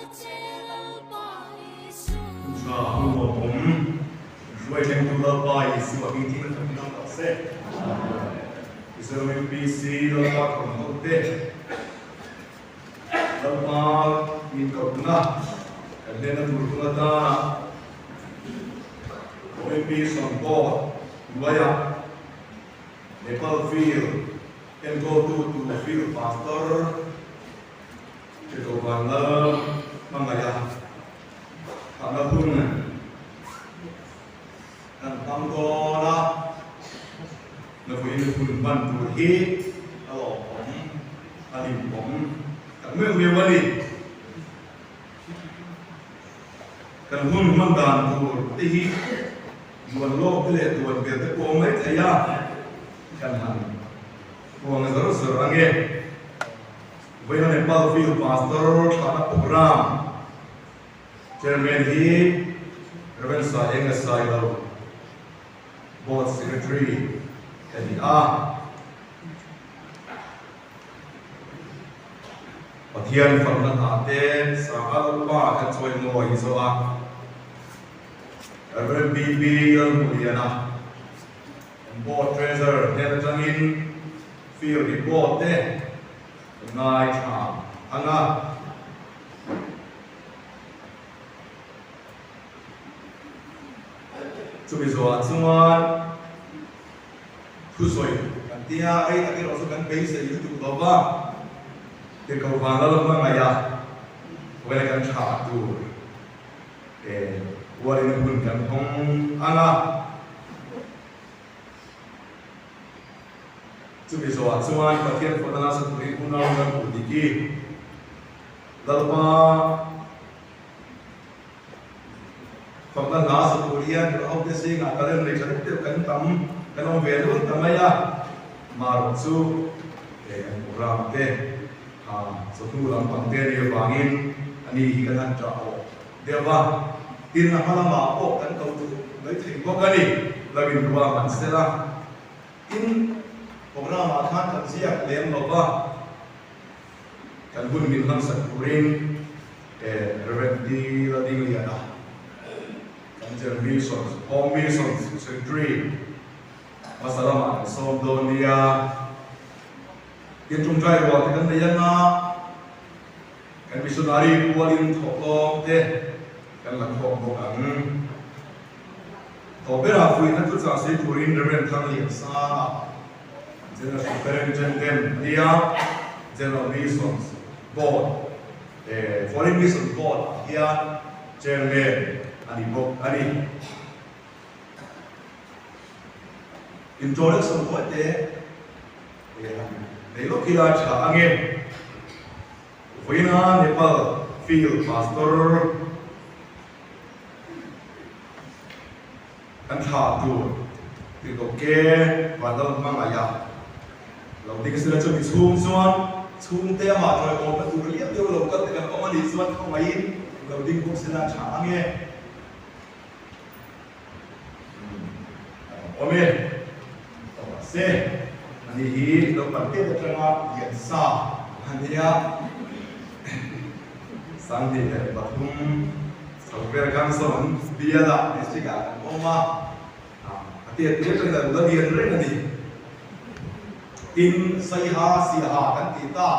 ช่วยเป็นตัวไปสวัสดีที่มันทำให้เราเสร็จอิสราเอลปีซีเรามาของเราเด็กเรามามีกับนะกันเล่นตัวตัวตาเราปีสองตัววายเนปาลฟิลเอ็นโกตูฟิลพาสเตอร์จะตัววันละมั่งไงอะทำแล้วพุ่งนั่นทำก็ละแล้วก็ยังคุณบันตัวที่ตลอดผมอดีตผมกับเมื่อเมียวันนี้กันหุ่นมันการตัวที่มวลโลกที่เละตัวเกิดแต่โกงไม่ใช่ยากกันหันโกงจะรู้สึกยังไงเวลาในบ้านฟิลพาสเตอร์ทำโปรแกรมเจอเมนที่เราเป็นสายเองกับสายเราBoard Secretary NDR ปะเทียนฝั่งนั้นอาเตสาขาลูกบ้ากันช่วยงอฮิโซะเรื่องบีเรื่องมุลีนะ Board Treasurer เนี่ยจังอินฟิลด์บอร์ดเต้นายชาอันน่ะจุดส่วนส่วนผู้สวยกันที่ไอ้ตะกี้เราสุกันไปเสียอยู่ตัวตัวบ้าเด็กเขาฟังแล้วมันไม่ยากเวลากันฉาบดูวันนี้คุณกันห้องอันน่ะจุดส่วนส่วนประเทศพัฒนาสังคมคุณเอาเงินผู้ดีกี่ดัลมาฝั่งนั้นนาสกุลยันเราเอาสิ่งอะไรในชั้นเดียวกันทำกันเอาเวลุนทำไมอะมารุสูโปรแกรมเตะสุดท้ายเราเตะเรียบางอินอันนี้กันนั่นจะเอาเดี๋ยวว่าดินน้ำมันมาโอ้กันเขาเลยถึงพวกกันนี่เราบินตัวมันเสร็จละอินโปรแกรมอาคารกันเสียเลี้ยงเราว่ากันหุ่นบินทั้งสัตว์บุรินเรเวนดีละดิ้งเลียนะAngel Masons, Home Masons, Secretary, Masalama, Somdonia, Yan Trung Trai Wa, Tekan Dayan Na, Kan Missionary Pualin Thok Te, Kan Lang Thok Mo Ang, Thopera Fui Nan Tut Sa Se Turin Reverend Thang Lian Sa, General Superintendent Dia, General Masons Board, Foreign Masons Board, here, Chairman. Ani bok ani introduction ko te dei lo kila cha ange Voina Nepal field pastor kan tha tu ti ko ke wadal mang aya lo ding sila chu bi chung te ma thoi ko pa tu liap deu lo ka te kan ko mali suan ko mai lo ding ko sila cha ange Omen, se, ani hi lo pante da tranga yensa, ania, sandi da batum, software kan son biya da istiga oma, ati ati tranga da diyan rin ani, in sayha siha kan kita,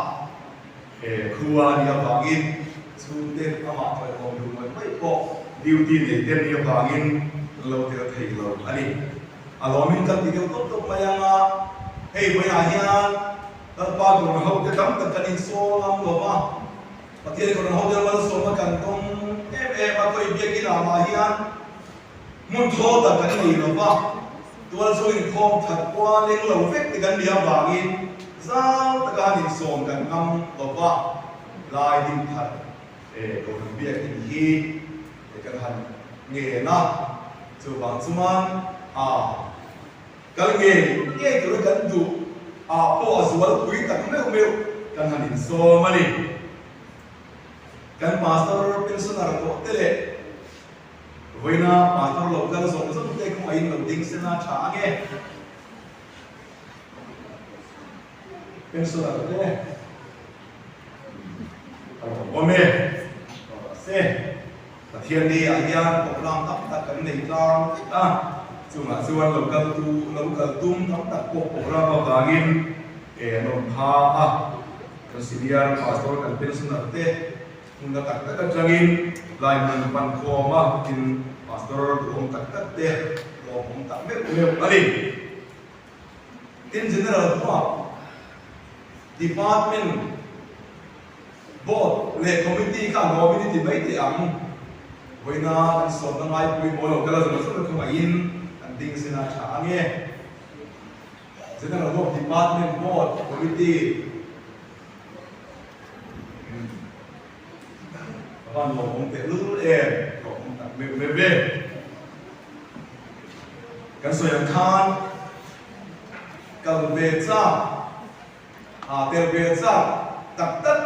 kuwa niya bangin, sundet ama toy om dumay may po, duty ni den niya bangin, lo tira thay lo ani. Alomin kan tigaw tok mayanga hey boya hian pa ko ho te tam kan in so lam lo ba pati ko ho de mal so ma kan tong ma ko ibia ki la ma hian mun tho ta kan ni lo ba tual so in khom that kwa leng lo vek ti kan bia bangin zang ta kan in so kan ngam lo ba lai din that ko bia ki hi kan han nge na chu bang chuman Kalau nghe tu kan du, po aswal kui tak meu kan hanin so mali, kan pastor pensioner ko tele, Voina pastor lokal so tu tu ko ain lo ding sena change, pensioner tele, ome แต่เทียนดีอาญาปกรองตับตัดกันในกลางจุ่มส่วนเรากระตุ้มทั้งตัดปกรองกากินนนทากันสิเดียร์พาสโตร์กันเป็นสุนัขเตะคุณตัดกันจังอินลายมันปันโคมากินพาสโตร์รวมตัดเตะรวมผมตัดไม่เร็วอะไรin general department board le committee ka committee bai ti am hoina an som na ngai pui bolo kala zo so ko mai in an ding sina cha ange general department board committee ban lo hong te lu ko hong ta me kan so yang khan cần về cha tiền về cha tập tất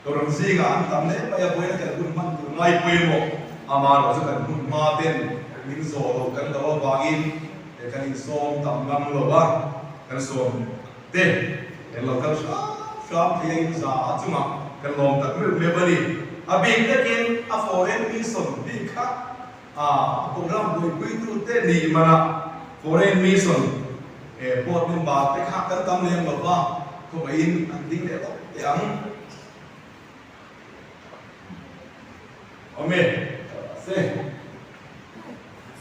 rồi làm gì cả anh tầm đấy bây giờ bây giờ cái quân man từ ngay quê một mà nó sẽ cần quân ma tiền những số đồ cần đó vào in để cần in xôm tầm năm rồi ba cần xôm tiền để lo cần shop thì in giá chứ mà cần làm tập mới mới bơi đi bình cái kia foreign mission bình khác cũng làm buổi buổi tu tên gì mà foreign mission bột mình bảo cái khác cái tâm lên bảoว่าkhông phải in anh tính để đó để ăn ôm xe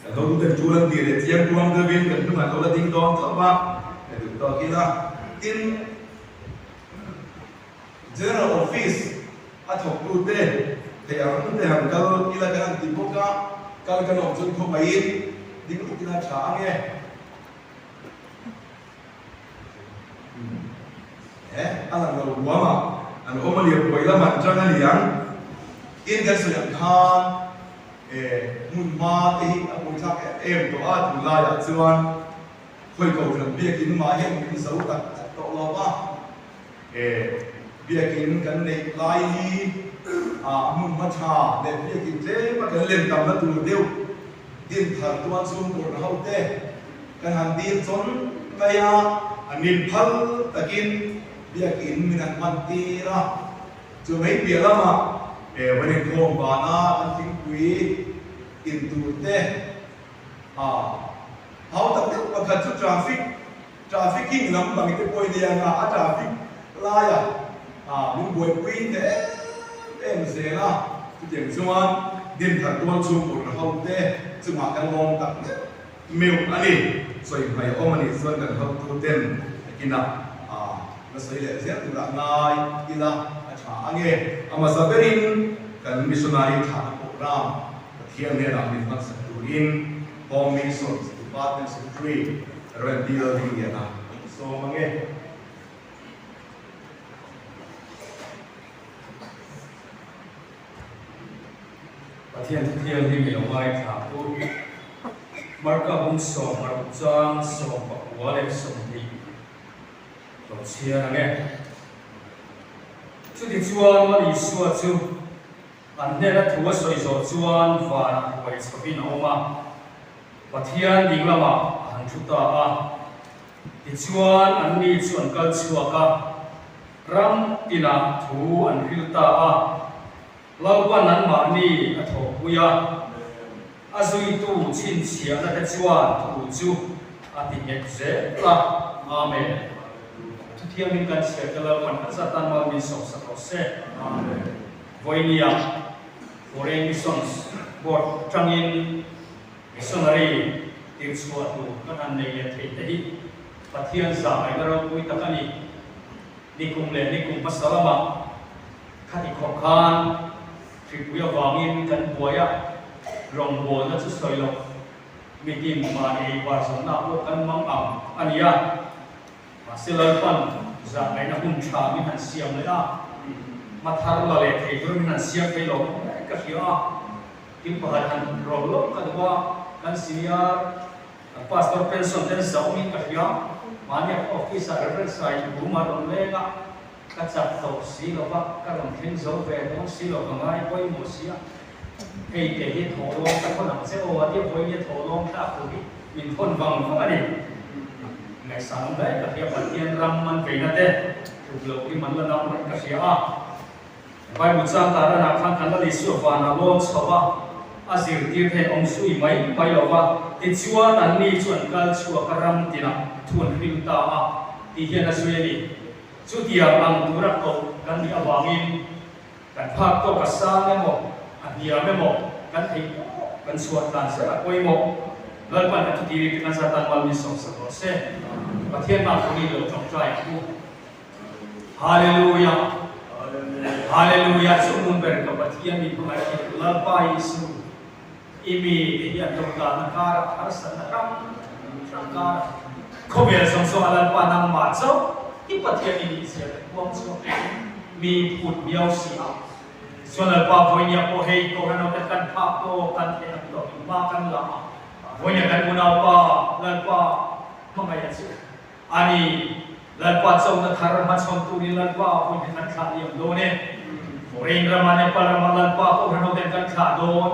tôi cũng từng chú lần tiền để chiếm quang đưa viên cần nhưng mà tôi đã tính toán thấp ba để được to kia ra in general office thuộc tu tê thì ăn để hàng câu như là cái ăn tìm bốc cái nội dung không phải in tính lúc kia trả nghe anh làm đầu quá mà anh ôm một điều quấy là mặt cho anh liang in cái sự nhận than mun ma thì anh muốn chắc em tổ át mun lai ở chuan khơi cầu làm việc in mà hiện cái xấu tật độ lo ba việc in cái này lai đi mun ma cha để việc in thế mà cái lên tầm nó từ tiêu in thật tuan sum của nó hậu tê cái hàng tiền chốn cái anh in phật takin việc in mình ăn mặn tì ra chứ mấy việc lắm mà vấn đề khom bà na ăn tiếng quý in tụt thế hậu tập tiếp và thật chút trafficking lắm bằng cái bôi đèn traffic lai những buổi quý thế em sẽ là cái chuyện xuân điện thật tuân chung của nó hậu thế chứ mà cái lòng tập miêu anh đi rồi phải ôm anh đi xuân cần hậu tu tên cái nào saya lihat saya tidak naik kita acaranya, ama sabarin kan missionary thana program, tiang ni nak dibuat setuin, home mission, department secretary, rental dia nak, so mange. Tiang di melawai thapur, marka bungso, marujang so, walek so ni. Đầu chia là nghe chú thì chuan mà đi xua chú anh đây là thua soi rồi chuan và quay sập pin ông mà và thiên đi làm mà anh chú ta thì chuan anh đi chuan cần xua cả ram tina thu anh hiểu ta lâu qua anh mà đi thổ quỳ azui tu chín chia là cái chuan thu chú thì nhẹ dễ là amen thiêng liêngกันเสียจะเลิกมันจะตั้งมามีสองสักเส้นวันนี้foreign missions board จังอิน missionary ติดสวดดูก็ทันในเทศที่ประเทศสายเราคุยตะกันนี่นิคุมเลนิคุมภาษาละมาขัดอีกข้อค้านที่คุยวางอินกันบัวยรองบัวนั่นจะสวยลงมีกินมาในวาสนาพวกกันมั่งอันนี้silapan zaman nak pun cami han siam leh mathar lale thei tu han siam thei lo ka hia kim pahat han rolo ka dwa kan senior pastor pension ten sau mi ka hia mania office reference site buma ron le ka chap to si lo ba ka ron thin zo ve no si lo ka ngai poi mo sia ei te hi tho lo ka ko nang se o ati poi ye tho lo ta ko bi min thon wang ko ani ngày sáng đấy các hiệp bản tiên ram man về nát đấy chụp lâu đi mắn lần nào mới các hiệp ไปบุษราการนาคันกันละลิสุวานาโลชาวะอาศิรตีเทองสุยไม่ไปหรอกว่าติดชัวนันนี่ชวนกัลชัวกรำตินะทวนริมตาที่เฮียนสุยนี่สุดที่อังตุรักโตกันที่อวางินกันภาพโตกัสซาไม่หมดอันเดียวไม่หมดกันที่กันสวดกันเสียก็ไม่หมดแล้วปัจจุบันที่วิกันสตันวันมีสองสัปดาห์เสร็จประเทศมาคนนี้เราจงใจกูฮาเลลูยาฮาเลลูยาสมุนเบรกกับที่ยังมีพลังลาปายสุอิมีที่ยังต้องการนักการอาสนะรัมรังการเขาเบียร์สงสารลาปานังมาเจ้าที่ประเทศนี้เสียความสงบมีผุดเดียวเสียส่วนลาปาพอยาโอเฮโตเราจะกันภาพโตกันเองต่อมากันละพอยากันมุนาปาลาปาทำไมอย่างนี้อันนี้ลาปาเจ้านักการมาชมตุริลาปาพอยากันขาดอย่างโดนเนี่ยเรื่องรามาเนี่ยปารามาลาปาเขาเราจะกันขาดโดน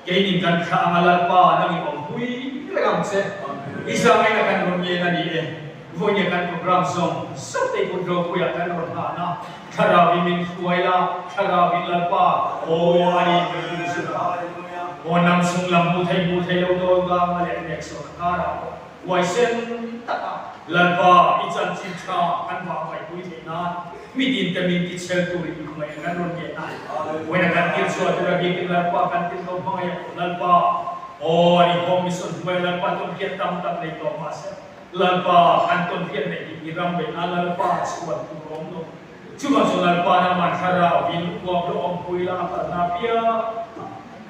เกณฑ์กันขามาลาปานั่งอยู่หุยเรื่องเสียอิสราเอลกันรุ่นเย็นนี่เองพอยากันโปรแกรมส่งสุดที่คุณโดคุยกันรถหานะคาราบิมินสวยละคาราบิลาปาโอ้อันนี้เป็นสุดท้ายโอ้นำส่งลำบุไทยเราโดนกางมาเลยเด็กส่งคาราไว้เส้นตะลาปาอิจันจิชาอันว่าไปคุยเถอะนะมีดินแต่มีที่เชลตุริคุยกันรุ่นเย็นนะวันนั้นที่สวดระเบียบลาปากันที่เราพายลาปาโอ้อันนี้ผมมีส่วนช่วยลาปาต้องเพียรตั้มในตัวมาเสลาปาอันต้องเพียรในที่รำเป็นลาปาสวดตุรงโนชุมชนลาปานามันคาราบินกอบร้องคุยลาปานาเปีย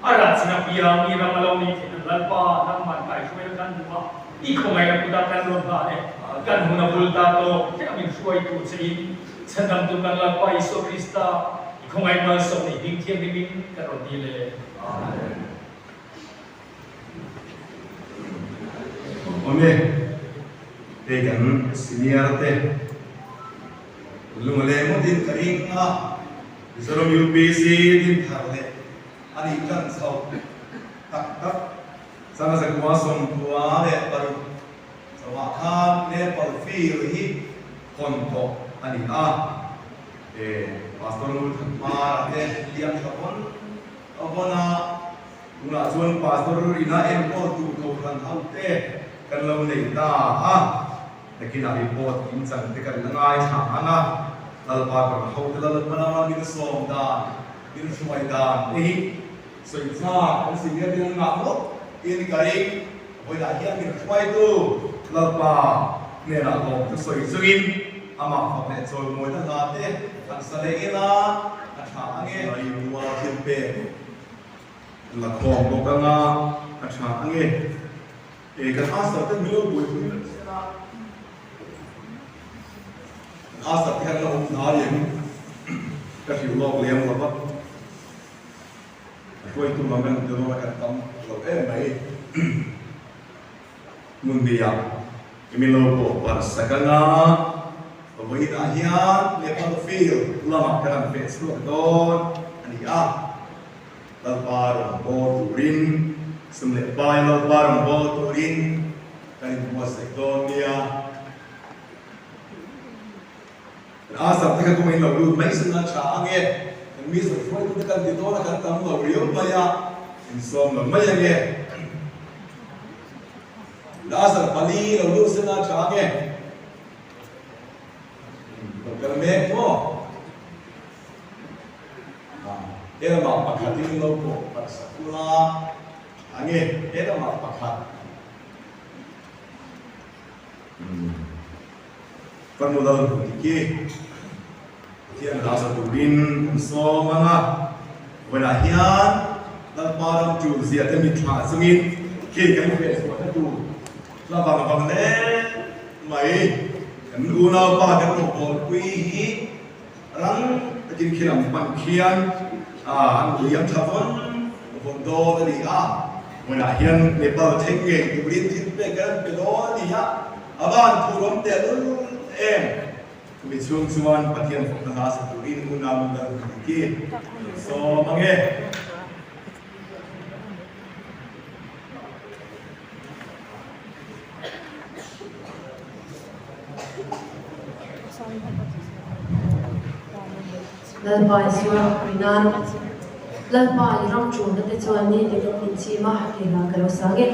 อารัชนาเปียมีรำมาลงนี้ที่ลาปานามันไปช่วยกันดูว่าอีกคนไหนก็ได้กันรถบ้านเนี่ยกันหุ่นบุลตาโตที่มีช่วยตัวสิ่งฉันทำตัวกันลาปาอิสุคริสต์อีกคนไหนมาส่งในหิ้งเทียมหิ้งกันรถดีเลยโอเคเด็กกันซีเนียร์เต้ลุงเล่มุดินกริ่งนะสรุปยูพีซีดินทาร์เล่อันนี้กันสาวตักสังกัดว่าส่งตัวเนี่ยปรุสวัสดิ์เนี่ยปรุฟีลที่คนโตอันนี้พาสตอร์มุดมาเนี่ยเลี้ยงชาวบ้านเอาคนน่ะลุงน่ะชวนพาสตอร์อีน่าเอ็มโอตูเขาคันเท้าเต้กันเราเนี่ยแต่กินอะไรพอกินสังเกตกันง่ายฉางนะลาปากกับเขาแต่ละมันมาบินส่งดานบินช่วยดานนี่สวยจ้าเป็นสิ่งที่เป็นงามหมดอินการิเวลาที่บินช่วยดูลาปาเนี่ยนะผมจะสวยสุดอามาฟังเนี่ยสวยมวยตั้งแต่เด็กตั้งแต่เล็กนะฉางเงี้ยอยู่ว่าเทียมเป็นละครบอกกันนะฉางเงี้ยกันอาศัยตั้งมิโลบุยคุยอาศัยแค่เราหาอย่างก็ถือลอกเลี้ยงเราก็ช่วยตัวมันเดี๋ยวเรากันทำเราไหมมุนเดียมีโลโก้ภาษากันนะวันนี้นะเฮียเนี่ยพอเราฟีลเรามากันเฟซบุ๊กโดนอันนี้เราบาร์โบตูรินสมัยไปเราบาร์โบตูรินกันที่มัวเซโดเนียอาสับที่เขาไม่เราดูไม่สนใจเงี้ยมันมีส่วนช่วยทุกการติดต่อและการทำเราเรียบไปอ่ะอินสอมเราไม่ยังเงี้ยอาสับปลีเราดูสนใจเงี้ยเรากระเมฆมั้งเดี๋ยวมาปักขัดที่เราบอกปักสักกุลาอันนี้เดี๋ยวมาปักขัดkan modaliki tiang rasa turin so manga wala hian dal param chu zia te mi thla sungin ki kan fe so ta tu la bang le mai kan una pa kan no bol kui hi rang takin khilam pan khian an liam thavon bon do ni wala hian nepal thenge turin thin pe kan pe do ni aban thurom teมีช่วงส่วนปฏิญาณของทหารสตุรินอุณามุลกิโซมังเง lalpai suara rinan lalpai ram chu na te chuan ni te min chi ma ke na kalo sange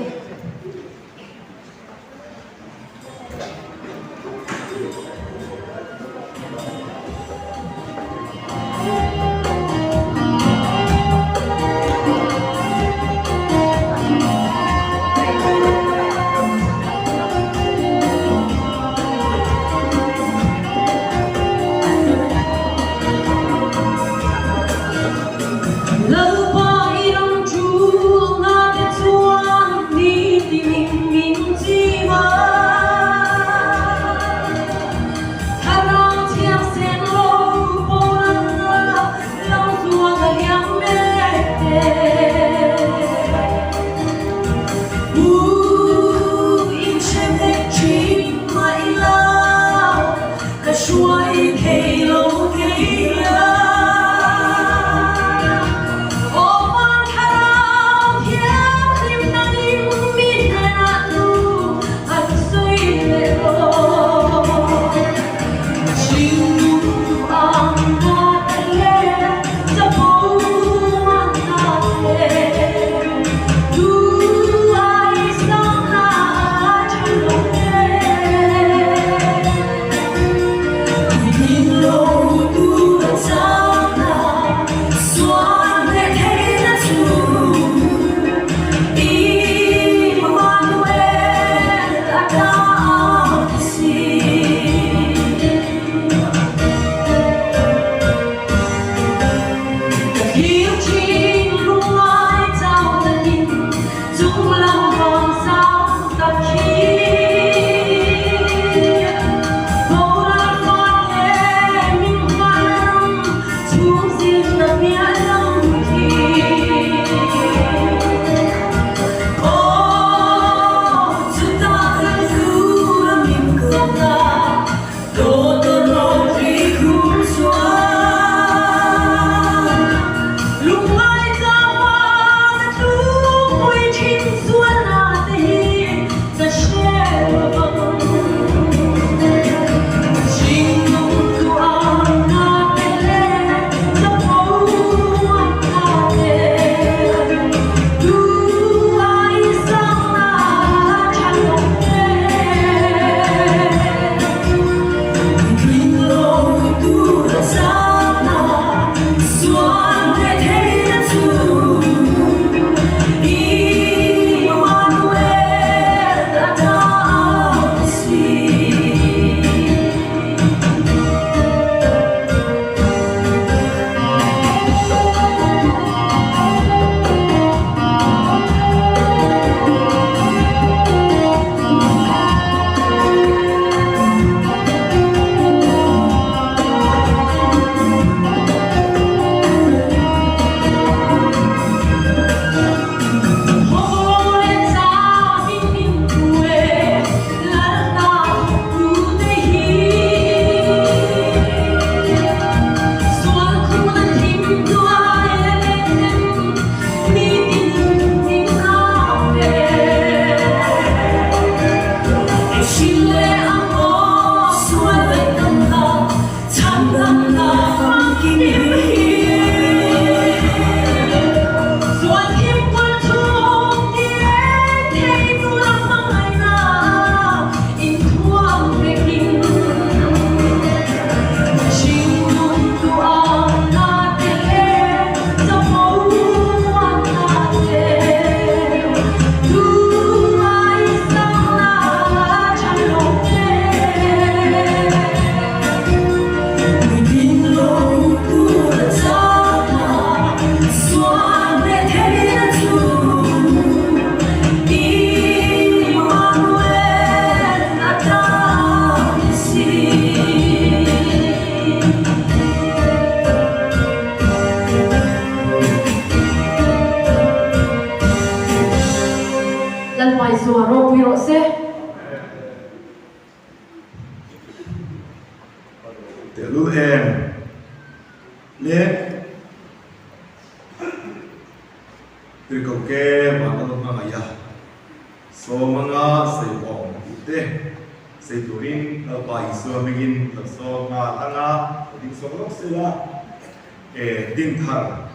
din thar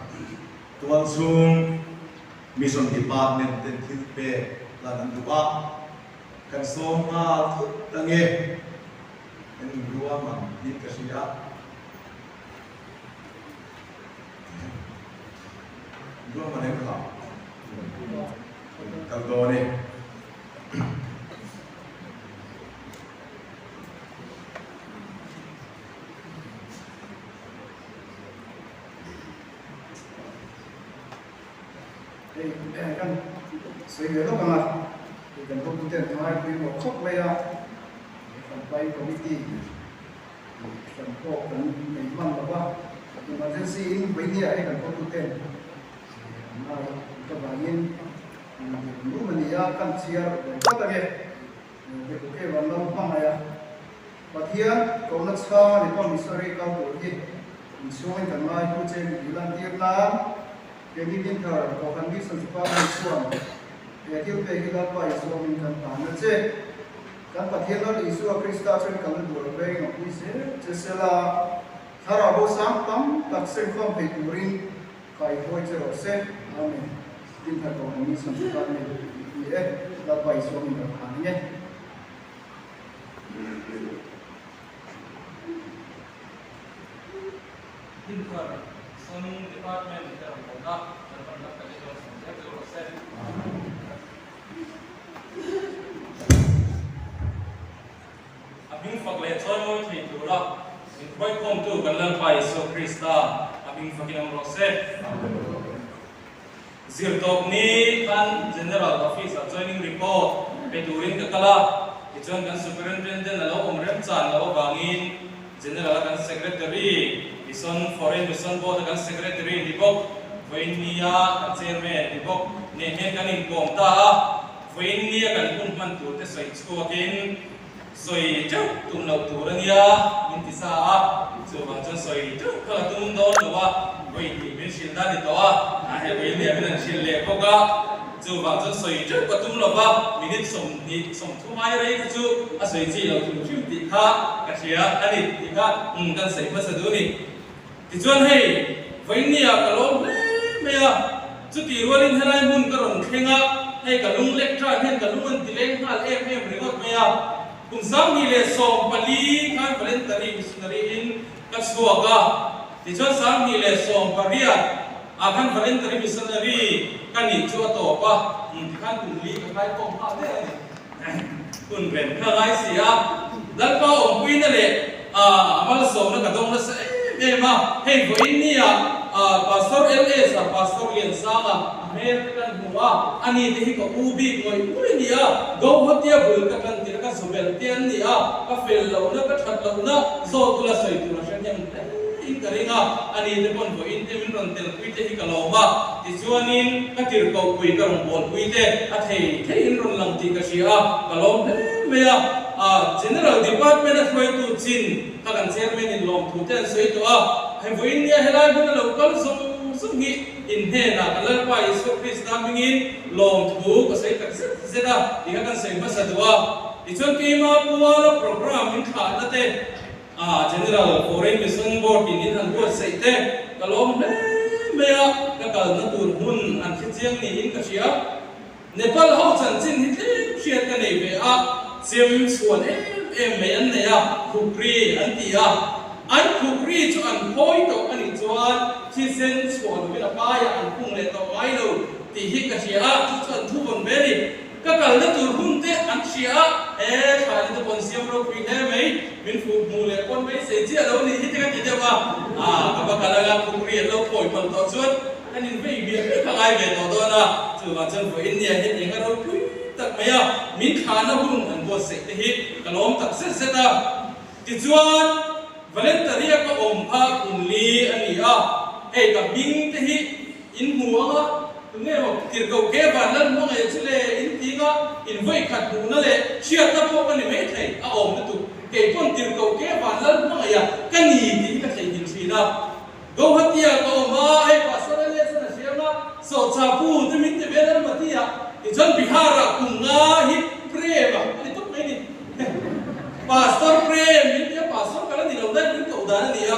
tuan sung mission department ten thil pe la nan duwa kan som ma thut tange en duwa man din ka sia duwa man em kha kal do ne kan soi lo kama kan ko tuten mai ko mo khok le ya kan pai committee kan ko kan mai man ba emergency in bai dia kan ko tuten ma ka bangin lu mania kan siar ko ta ge ko ke ban lo pa ya pathian ko na cha ni ko misori ka ko hi misoi kan mai ko chen dilan tir la Kami minta kau kan bisa sepadan suam. Ya kita pergi dapat suam kan tanah je. Kan pathian isu Krista chen kan berbagai ngapi se. Setelah harabu samtam tak sekam peturin kai hoi cerok se. Amin. Minta kau kan bisa sepadan ye dapat suam kan tanah. Minta Sun department dalam produk dan produk kalian saya proses. Abing fakle toy moi thi tura. In koi kom tu kanlan pai so Krista. Abing fakinam proses. Zirtok ni kan general office joining report peturin kakala. Ijon kan superintendent alo omrem chan alo bangin general kan secretary Mission Foreign Mission Board kan secretary dibok Voinia kan chairman dibok nemen kan inform ta Voinia kan kunman tu te soi chuakin soi chau tum lo turania intisa so bang chon soi chau kala tum don wa Voinia min silda di to a he Voinia min sil le ko ga so bang chon soi chau ka tum lo ba minit som ni som thu mai rei ka chu a soi chi lo tum chu ti kha ka sia ani ti kha kan sai ma sa du ni Thì chuan hei Voinia kalom mea chu ti rolin helai mun karon khenga hei kalung lecture hen kalung tileng hal em ringot mea kum sam ni le som pali khan voluntary missionary in kaswaga ti chuan sam ni le som paria akan voluntary missionary kani chu to pa ti khan kum li ka kai kom ha le kun ren kha lai sia dal pa om pui na le amal som na ka dong na sa Ema, hey, Voinia, Pastor LS, Pastor Liansanga, American Hua, ani tehi ko ubi ngoi Voinia, go hotia bul ka kan tira ka sobel tian nia, ka fel lo na ka that lo na, so tula soi tula shan yang in karinga, ani te pon Voin te min ron tel kui tehi ka lo ba, ti chuanin ka tir ko kui ka rong bon kui te, at hey, in ron lang ti ka sia, ka lo mea General Department of Way to Chin, Kagan Chairman in Long Putan, so it have India Helai local some in Hena, Kalalpa is so Chris coming in Long to say Zeta, the Hagan say Masadua. It's okay, Mapua program in Kanate, General Foreign Mission Board in it and was say there, Kalom Mea, Kakal Natur Hun and Kitian in Kashia, Nepal House and Chin Hit, she had an AVA. Sim suan mai an nei a khukri an ti a an khukri chu an khoi to ani chuan thi sen suan vela pa ya an khung le to mai lo ti hi ka sia chu chuan thu bon be ni ka kal na tur hun te an sia khan to bon siam ro kri he mai min fu mu le kon mai se chi lo ni hi te ka ti de wa ka ba kala ga khukri lo khoi pon to chuan anin ve bi ka ai ve to do na chu ma chen vo India he eng ro tak maya min khana hun an bo se te hi kalom tak se se ta ti chuan voluntary ka om pha kun li ani a e ka bing te hi in muanga ne mo tir ko ke ban lan mo ngai chule in ti ga in voi khat bu na le chia ta po ka ni me thai a om na tu ke pon tir ko ke ban lan mo ngai ya ka ni ti ka thai hin chi na go hatia ko ma e pastor le sa na sia na so cha pu te min te be lan ma ti ya Ijon bihara kunga hi prema itu ini pastor prem ini pastor kalau di lautan itu udara dia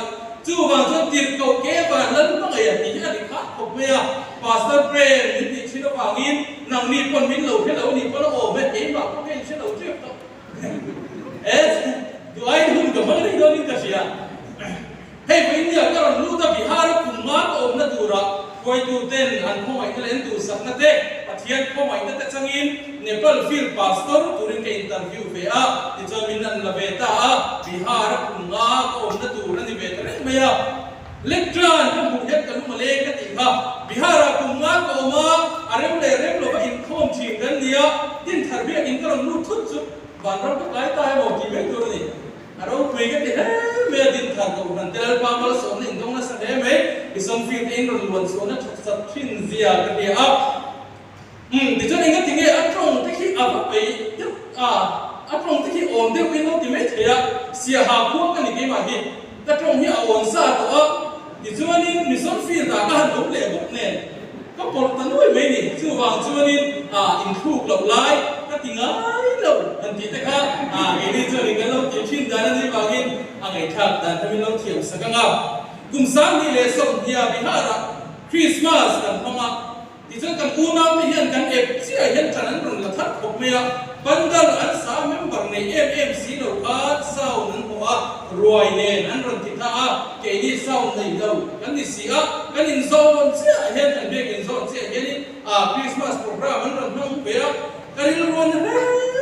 จู่บางจนติดเก่าเก็บบ้านนั้นต้องไอ้ที่อันนี้ครับผมไม่อะพาสเตอร์เบรนนี่ติดชิ้นละบางอินนางนี่คนมินเหล่าแค่เหล่านี่คนละโอ้ไม่เห็นหรอกก็เป็นชิ้นเหล่าเจ็บต่อดูไอ้หุ่นกับมันนี่โดนนี่ก็เสียให้ไปเนี่ยก็เรารู้แต่บิฮาร์กุมารโอมนั่นดูระคอยดูเต้นอันพ่อใหม่ก็เล่นดูสักนั่นเด้ปะเทียนพ่อใหม่ก็แต่จังอินเนปาลฟิลพาสเตอร์ตูรินके इंटरव्यू पे आ कि जो मिनन लबेता बिहार कुंगा को न दूर नि बेतरे मया लेक्ट्रान को मुझे कलु मले के तिखा बिहार कुंगा को मा अरे लो इन खोम छिंगन दिया दिन थरबिया इन करो नु थुत सु बानर को काय ताय मोटी में दूर नि अरे पे के ते मैं दिन था को नन तेल पामल सोन इन दोंग न सदे में इसम फिल इन वन सोन सब छिन जिया के दियाดิฉันเองก็ถึงไอ้อัตรงที่อาไปอัตรงที่อ่อนเดียวกันเราที่ไม่เทียเสียหาพวกกันอีกมาที่แต่ตรงที่อ่อนซาตัวดิฉันนี่มิสฟิลตาก็หันลุกเลยบุกเนี่ยก็ปลดตันด้วยไม่นี่ชื่อวางชื่อนี่อินทูกหลบไล่ก็ถึงไงเราอันที่แต่ค่ะไอ้นี่เจอนี่กันเราเกี่ยวชินดานั่นนี่บางทีอะไรทักแต่ถ้ามีเราเที่ยวสักครั้งกุมสามนี่เลยส่งเฮียบิฮาระคริสต์มาสกันพม่าดิฉันกันอูน้ำไม่เห็นกันเสียเห็นฉะนั้นรุ่นละทัดผมเนี่ยบันดาลอันสามเมมเบอร์ในMMCเราอาเศร้านั้นเพราะว่ารวยเนี่ยนั้นรุ่นที่ท่าเกนี่เศร้าในเรากันที่เสียกันอินโซนเสียเห็นกันเบกอินโซนเสียเห็นคริสต์มาสโปรแกรมมันรุ่นน้องเบียกันที่รวยนั้น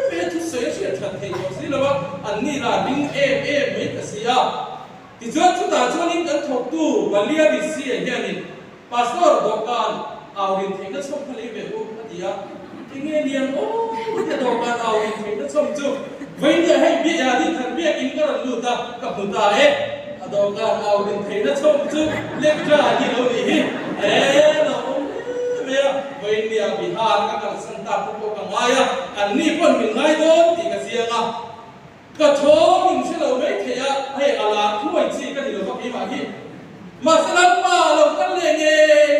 เบียทุกเสียเสียทันทีเราสิแล้วว่าอันนี้ล่ะลิงไม่ก็เสียดิฉันทุกตาช่วงนี้กันถกตู้วันเลี้ยงดิเสียเห็นนี่พาสปอร์ตบอกกันเอาดินเทก็ชมทะเลแบบอุ้มพอดีอ่ะที่เงี้ยเรียนโอ้จะโดนการเอาดินเทก็ชมจุ๊บวันนี้ให้เบี้ยที่ทันเบี้ยอินก็รู้ตากับหูตาโดนการเอาดินเทก็ชมจุ๊บเล็กจ้าที่เราดีเราเบี้ยวันนี้บิฮาร์กับสันตาพุทธกังไงอันนี้คนมีไงโดนที่กษียณก็โชว์มิงเชลเราไม่เทียให้อาลาช่วยชีกันอยู่กับพี่มาที่มาสลับมาเรากันเลยไง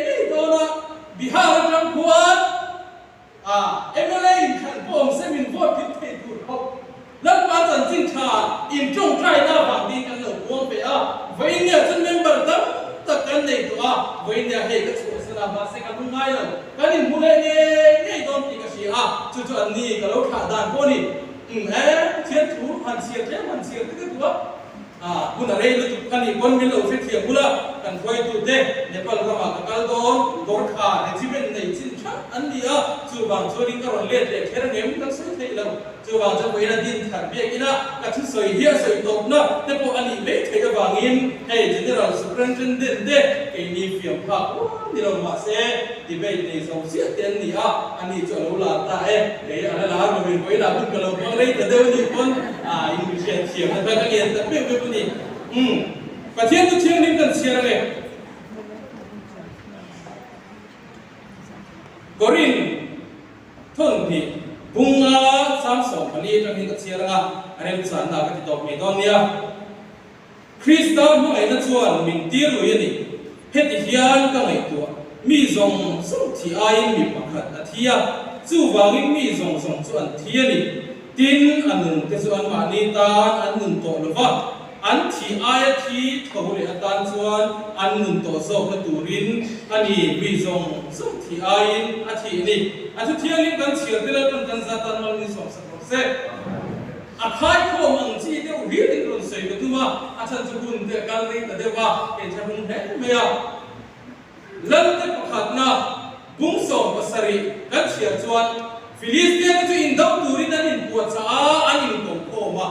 นี่โดนบิฮาร์จังหวัดMLA ขันผมเซมินโฟร์พิเศษถูกครับแล้วมาจันจิงชาอินจงใจหน้าบางดีกันเลยพวงไปวันนี้จนเมมเบอร์ตั้งตะกันในตัววันนี้ให้ก็ช่วยสลับมาเสกันง่ายเลยกันนี่มูเลยเนี่ยโดนตีกันเสียจู่ๆอันนี้ก็เราขาดด่านพวกนี้เชียร์ถูกมันเชียร์เจ้ามันเชียร์ที่ตัวคุณอะไรรู้จุดกันนี่คนมีเราเสียบุละกันคอยดูเด็กเนปาลก็มากันโดนกอร์ขาในที่เป็นในชิ้นชักอันนี้จู่บางช่วงนี้ก็เราเลี้ยงเด็กแค่เงี้ยมันก็สุดที่เราจู่บางจะไปนั่งดินถัดเบี้ยกินก็ชุดสวยเหี้ยสวยตบนะแต่พวกอันนี้ไม่ใช่กับบางอินให้จินตนาการสุพรรณจันทร์เด็กไอ้นี่เฟียงพักนี่เรามาเสียดีไปในสองเสียเต็มนี่อันนี้จะเราลาตาอันนั้นเราไม่เป็นไปได้คุณก็เราไม่ได้แต่เดี๋ยวนี้คนอินเชียเชียมันเป็นอะไรแต่ไม่เป็นนี่ประเทศทุกเชียงนี่กันเชียอะไรกอรินทนที่บุงสามสองพันนี้จะมีกันเชียร์อะไรภาษาหน้าก็ติดต่อไม่ตอนนี้คริสต์มาสไม่นั่นส่วนมินตีรู้ยันนี่เฮ็ดที่ยานก็ไม่ตัวมีทรงส่งที่ไอ้มีปักขัดที่ยาจู่วางมีทรงส่วนที่ยันนี่ดินอันหนึ่งแต่ส่วนมานิตาอันหนึ่งตัวหรือว่าอันที่ไอ้ที่เขาเรียกตันส่วนอันหนึ่งตัวโซ่กระตูรินอันนี้มีทรงส่งที่ไอ้อันที่นี่อันที่ยังกันเชื่อที่เราเป็นกันซาตันมันมีสองสักเซ่อันท้ายข้อมังจีเดียวเรียนรู้สึกตัวว่าอาจารย์จะพูดเรื่องการเรียนแต่เดี๋ยวว่าเป็นชาวบ้านแห่ไม่เอาเริ่มแต่ประคัดนะบุ้งส่งภาษารีกันเชื่อชวนฟิลิสเตียนจะอินดาวตูรินันอินปวดซาอันอินกงโคมา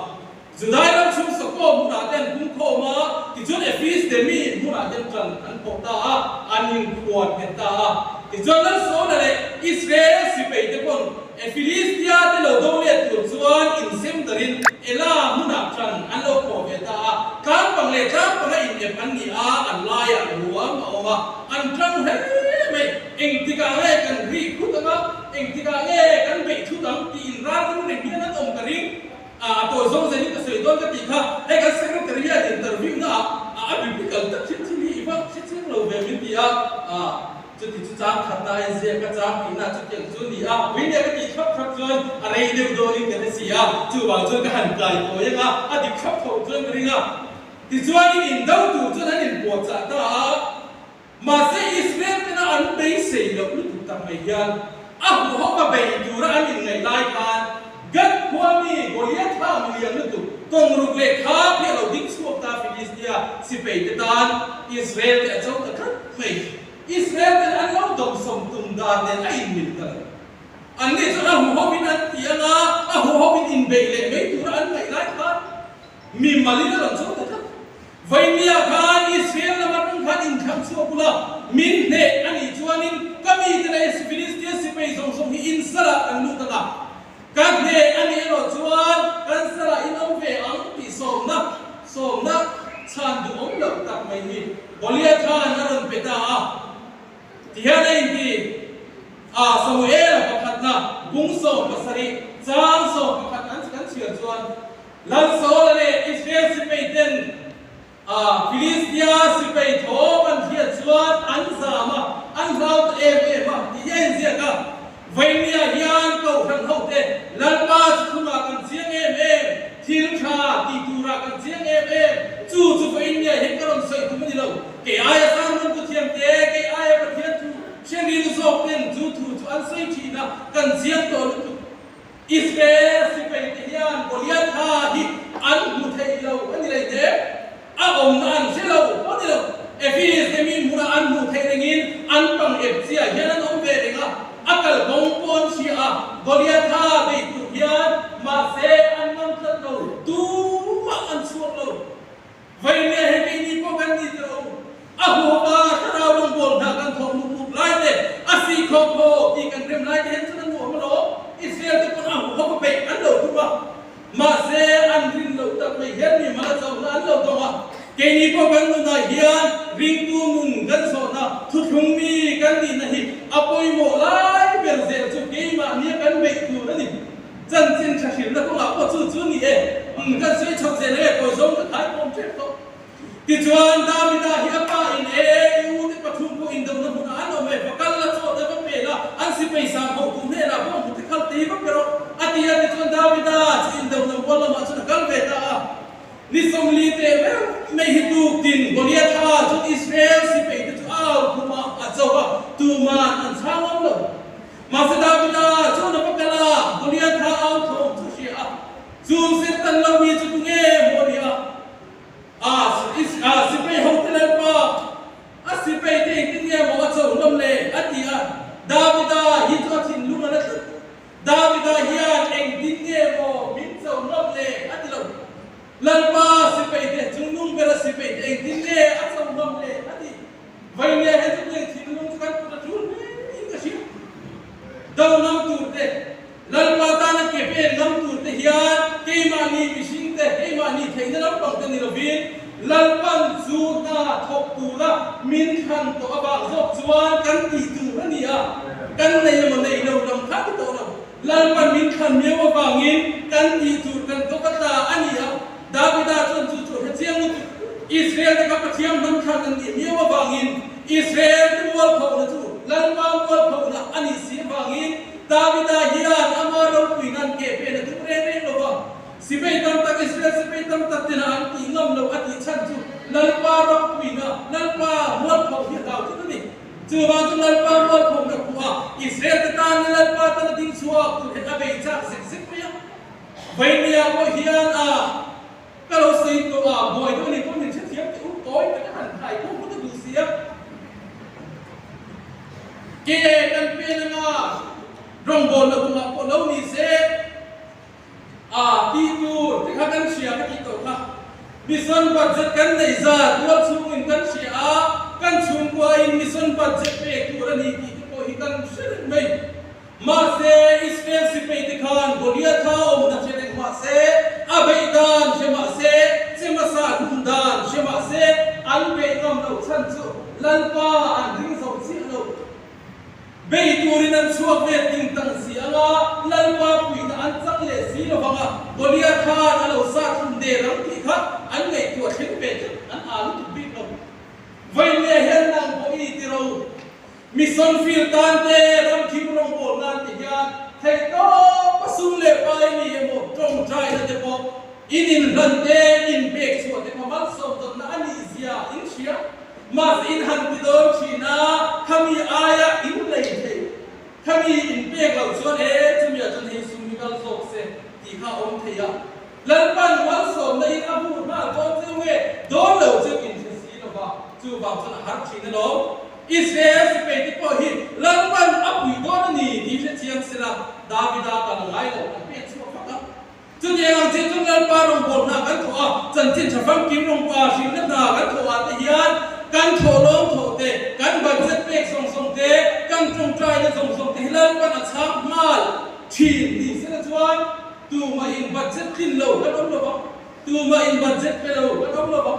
จุดได้รับชุมสกุลมุนาเดนบุ้งโคมาที่จุดเอฟิสเดมีมุนาเดนจันอันปกตาอันอินปวดเห็นตาที่จุดนั้นโซนอะไรอิสราเอลสิไปเด็กคนฟิลิสเตียนเราดูเลยตัวชวนอินเซมดารินเอล่ามุนาจันอันโลโคเห็นตาการบังเลจ้าบังอินเอปันนี่อันลายอันรัวมาออกมาอันจังเฮ้ไม่เองที่การเล่กันรีคุตนะเองที่การเล่กันไปชุดตั้งตีนร้านนู้นในที่นั้นองค์กริงตัวสองเซนิกสวยต้นก็ตีค่ะไอ้การเซ็นเตอร์เรียนอินเตอร์วิวนะบิบิกันตัดชิ้นที่นี่ว่าชิ้นเราเวมิตีจุดที่จ้างขัดได้เสียก็จ้างปีน่าจุดอย่างจุดนี้วินเดียก็ตีครับจนอะไรเดี๋ยวโดนกันเสียจู่บางจนก็หันไกลตัวยังดิครับโถจนกระดิ่ง ที่ชวนอินดาวตูจนนั้นปวดใจตามาเซอิสราเอลเป็นอันเบสเซลล์ลุกตั้งไม่ยันหูเขามาเบยดูร้านยังไงไล่กันกัดความมีโกลิอาท่ามีอย่างนั้นตุตรงรุกเล็กข้าเพื่อเราดิ้งสวบตาฟิลิสเตียสิไปติดตานอิสราเอลจะเจ้าตะครับไม่อิสราเอลเป็นอันเราต้องสมตุนดานเนี่ยไอ้มิลกันอันนี้จะหูเขาเป็นอันที่ยังหูเขาเป็นอินเบย์เลยไม่ดูร้านไม่ไล่กันมีมาลีนั่นเจ้าตะครับไว้เมียกันอิสราเอลละมันกันอินคำสวบละมินเดอันนี้ชวนนินก็มีแต่ในฟิลิสเตียสิไปส่งอินสระอันนู้นต่างกันเดอันนี้เราชวนกันสระอินองเวอังปีส่งนักฉันดูองค์หลักตักไม่มีบริยาท่านนั่นเป็นตาที่ฮะในที่สมุเอลประคัตนะบุ้งส่งภาษาดีจางส่งประคัตนั้นกันเชื่อชวนลันโซเลอิสราเอลสิไปเดินฟิลิสเตียสิไปโถมันเทียชวนอันซามาอันเราเอ็มที่เย็นเสียกันไว้เมียยานเก่าทั้งเขาเต้ลันปาสคุณากันเสียงเอ็มทิลชาตีตูรากันเสียงเอ็มจู่ไว้เมียเห็นกระดมใส่ตุ้มนี่เราเกอายสามมันก็เทียมเตะเกอายประเทศทูเช่นนี้รู้สึกเป็นจู่อันใส่ทีนะกันเสียงตัวลุกอิสราเอลสิไปเทียนบริยาธาฮิอันมุทัยเราอันนี้เลยเด้องนั้นเชื่อเราเพราะนี่เราฟิลิสเตียมีมูลอันมุทัยเรื่องอันปังเสียเห็นนั้นองเวริงอักลบงปนชีอาบริยาธาไปตุยานมาเซอันนั้นตัดเราตูมาอันสวกเราไว้เนี่ยเห็นไอ้นี่พวกกันนี่เราหัวบาถ้าเราลงบนทางกันทองมุกไล่เนี่ยสีขอบโพอีกันเต็มไล่เห็นฉะนั้นหัวมันโอ้อิสราเอลทุกคนหัวเขาไปอันเราถูกป่ะมาเซอันรินเราตัดไม่เห็นนี่มาเจ้าอันเราตัวเกนี่พวกกันนู่นนะเฮียนริงตูมุนกันโซนะทุกคงมีกันนี่นะฮิอภัยโมไล่เป็นเสียจุดเกย์มาเนี่ยกันไม่ถูกนั่นนี่จันจินชักหินแล้วก็ว่าจู่นี่กันสวยชอบเสียเลยก็ส่งกันท้ายผมเจ็บตัวที่ชวนดาวิดาฮิอาปาอินยูที่ปฐุมก็อินดงนะบุญอันโอเมปกันละโซเดบเปล่าอันสิไปสามของกุมเฮล่ะพวกมุติขัลตีบเปล่าอาทิตย์ที่ชวนดาวิดาอินดงนะบุญละมาชนกันเวตานิสมลีเตไม่ฮิตุดินบริยาธาจุดอิสราเอลสิไปจุดคุมาอาจว่าตูมาอันช่างมันเลยมาสดาวิดาจุดนับกันละบริยาธาเอาทองทุเชียจูนเซตันเรามีจุดเงี้ยบริยาสิไปหงเตลปาสิไปเด็กที่เนี่ยบอกว่าจะลมเลยอันนี้ดาวิดาฮิตว่าทิ้งลุงนั่นดาวิดาเฮียเองที่เนี่ยบอกมินจะลมเลยอันนี้เราลันปาสิไปเด็กจุงนุ่งเบลสิไปเองที่เนี่ยอันจะลมเลยอันนี้ไว้เนี่ยเห็นจุดเลยทิ้งลุงกันตัวจุนอินกชิดาวน้ำตูดเตลันปาตานักเก็บเองน้ำตูดเตเฮียเกมานีวิชิงเตเกมานีเทนน้ำปังเตนิโรบินลันปันจูนาทบตูละมินขันตัวบางจบจวนกันตีตูนั่นนี่กันในมันในเราลำพังตัวเราลันปันมินขันเมียวบางอินกันตีตูกันตัวกตาอันนี้ดาวิดาจนจู่เจียงอิสราเอลกับประเทศน้ำขันกันตีเมียวบางอินอิสราเอลตัววัวเขานะจู่ลันปันวัวเขานะอันนี้เสียบางอินดาวิดาเฮียนอามาเราคุยนั่นเก็บเป็นทุกเรื่องเราว่าสิไปทำตักอิสราเอลสิไปทำตักที่นั่นที่งอมเราอธิชันจู่ลันปาเราคุยนะลันปาวัวเขาเฮียดาวที่นั่นนี่จู่ว่าจู่ลันปาวัวเขาเราคุยอิสราเอลตานลันปาตานดิ้งชัวคุยเห็นอะไรจ้าสิไปยังไว้เนี่ยว่าเฮียนก็เราสิ่งตัวบ่อยตัวนี้ตัวนี้เสียงอุ้งต้อยเป็นอาหารไทยพวกมันจะดูเสียเกี่ยกันเป็นงาร่องบนเราคุณพวกเรานี่เสียตีตูที่ข้ากันเชียร์กันอีกตัวค่ะมิสันปัจจัยกันในซาตัวชุ่มกันเชียร์กันชุ่มกว่าอินมิสันปัจจัยเป็กตัวนี้ที่โอ้ยกันเชื่อไม่มาเซอิสราเอลสิไปที่ขานบริยาท่าอมนักเชนมาเซอาเบดานเชมาเซเชมาซาดุนดานเชมาเซอันเบกอมเราชันจูลันปาอันดิ้งสองสิเราเบยตูรินันชัวเวติงตังสีอ่ะลันปาปุยนันจักเลสีเราฟังบริยาท่าเราซาทุนเดรังที่ครับอันไงตัวเช่นเป็ดอันอาลุตุบิเราไว้เลี้ยเห็นนางปุยที่เรามิสันฟิลตันเตรัมคิมรงโบนันติยานเทโตปัสุเลไปนี่หมดตรงใจนั่นจะบอก in lante in bek so te kamal so to na ani zia in shia mas in han ti don china kami aya in lei the kami in bek lo so e chumi a chon he sumikal so se ti kha om theya lan pan wal so na in abu ma to te we don lo che in si no ba chu ba chon har china lo Israel se pe ti po hi lan pan abu don ni ti se chiang sila Davida ka ngai lo pe chu ka chúng em chỉ chúng lên ba đồng bột na cán thổ dần trên sản phẩm kiếm đồng ba xin đất na cán thổ à thế hiền cán thổ lông thổ tê cán bạc rất bê song song tê cán trồng trai nó song song tê lên bắt sáng mal chỉ đi sẽ là chuan tu mà in bạc rất kinh lâu các ông lo tu mà in bạc rất bê lâu các ông lo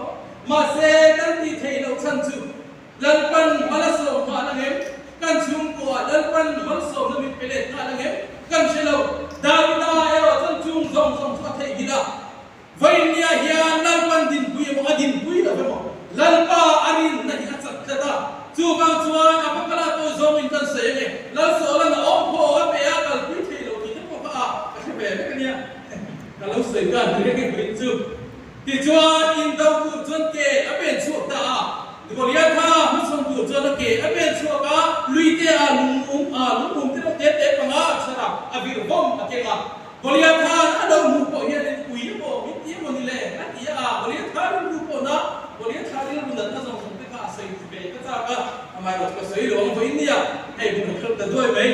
mà xe cán đi thấy lâu chân chữ lên pan mà là sầu mà là em cán chung của lên pan mà là sầu nó bị bê lệ mà là em cán xe lâu Davida ero chân chung zong zong sa thei gida vainia hian lan pan din pui mo adin pui la mo lan pa arin na hi achat ta chu bang chuan apakala to zom in kan se ne lan so lan om pho a pe a kal pui thei lo ki ko pa ka se be ka nia ka lo se ka ni ke pui chu ti chuan in dau tu chuan ke a pen chu ta Goliya tha mu som tu chuan ke a pen chu ka lui te a lung te te te panga chara a vir bom a ke ga Goliya tha a do mu po hian en pui po mi ti mo ni le a ti a Goliya tha ru po na Goliya tha ri ru na zong som te ka sai be ka cha ka amai ro ka sai lo vo India ei bu khal ta doi mai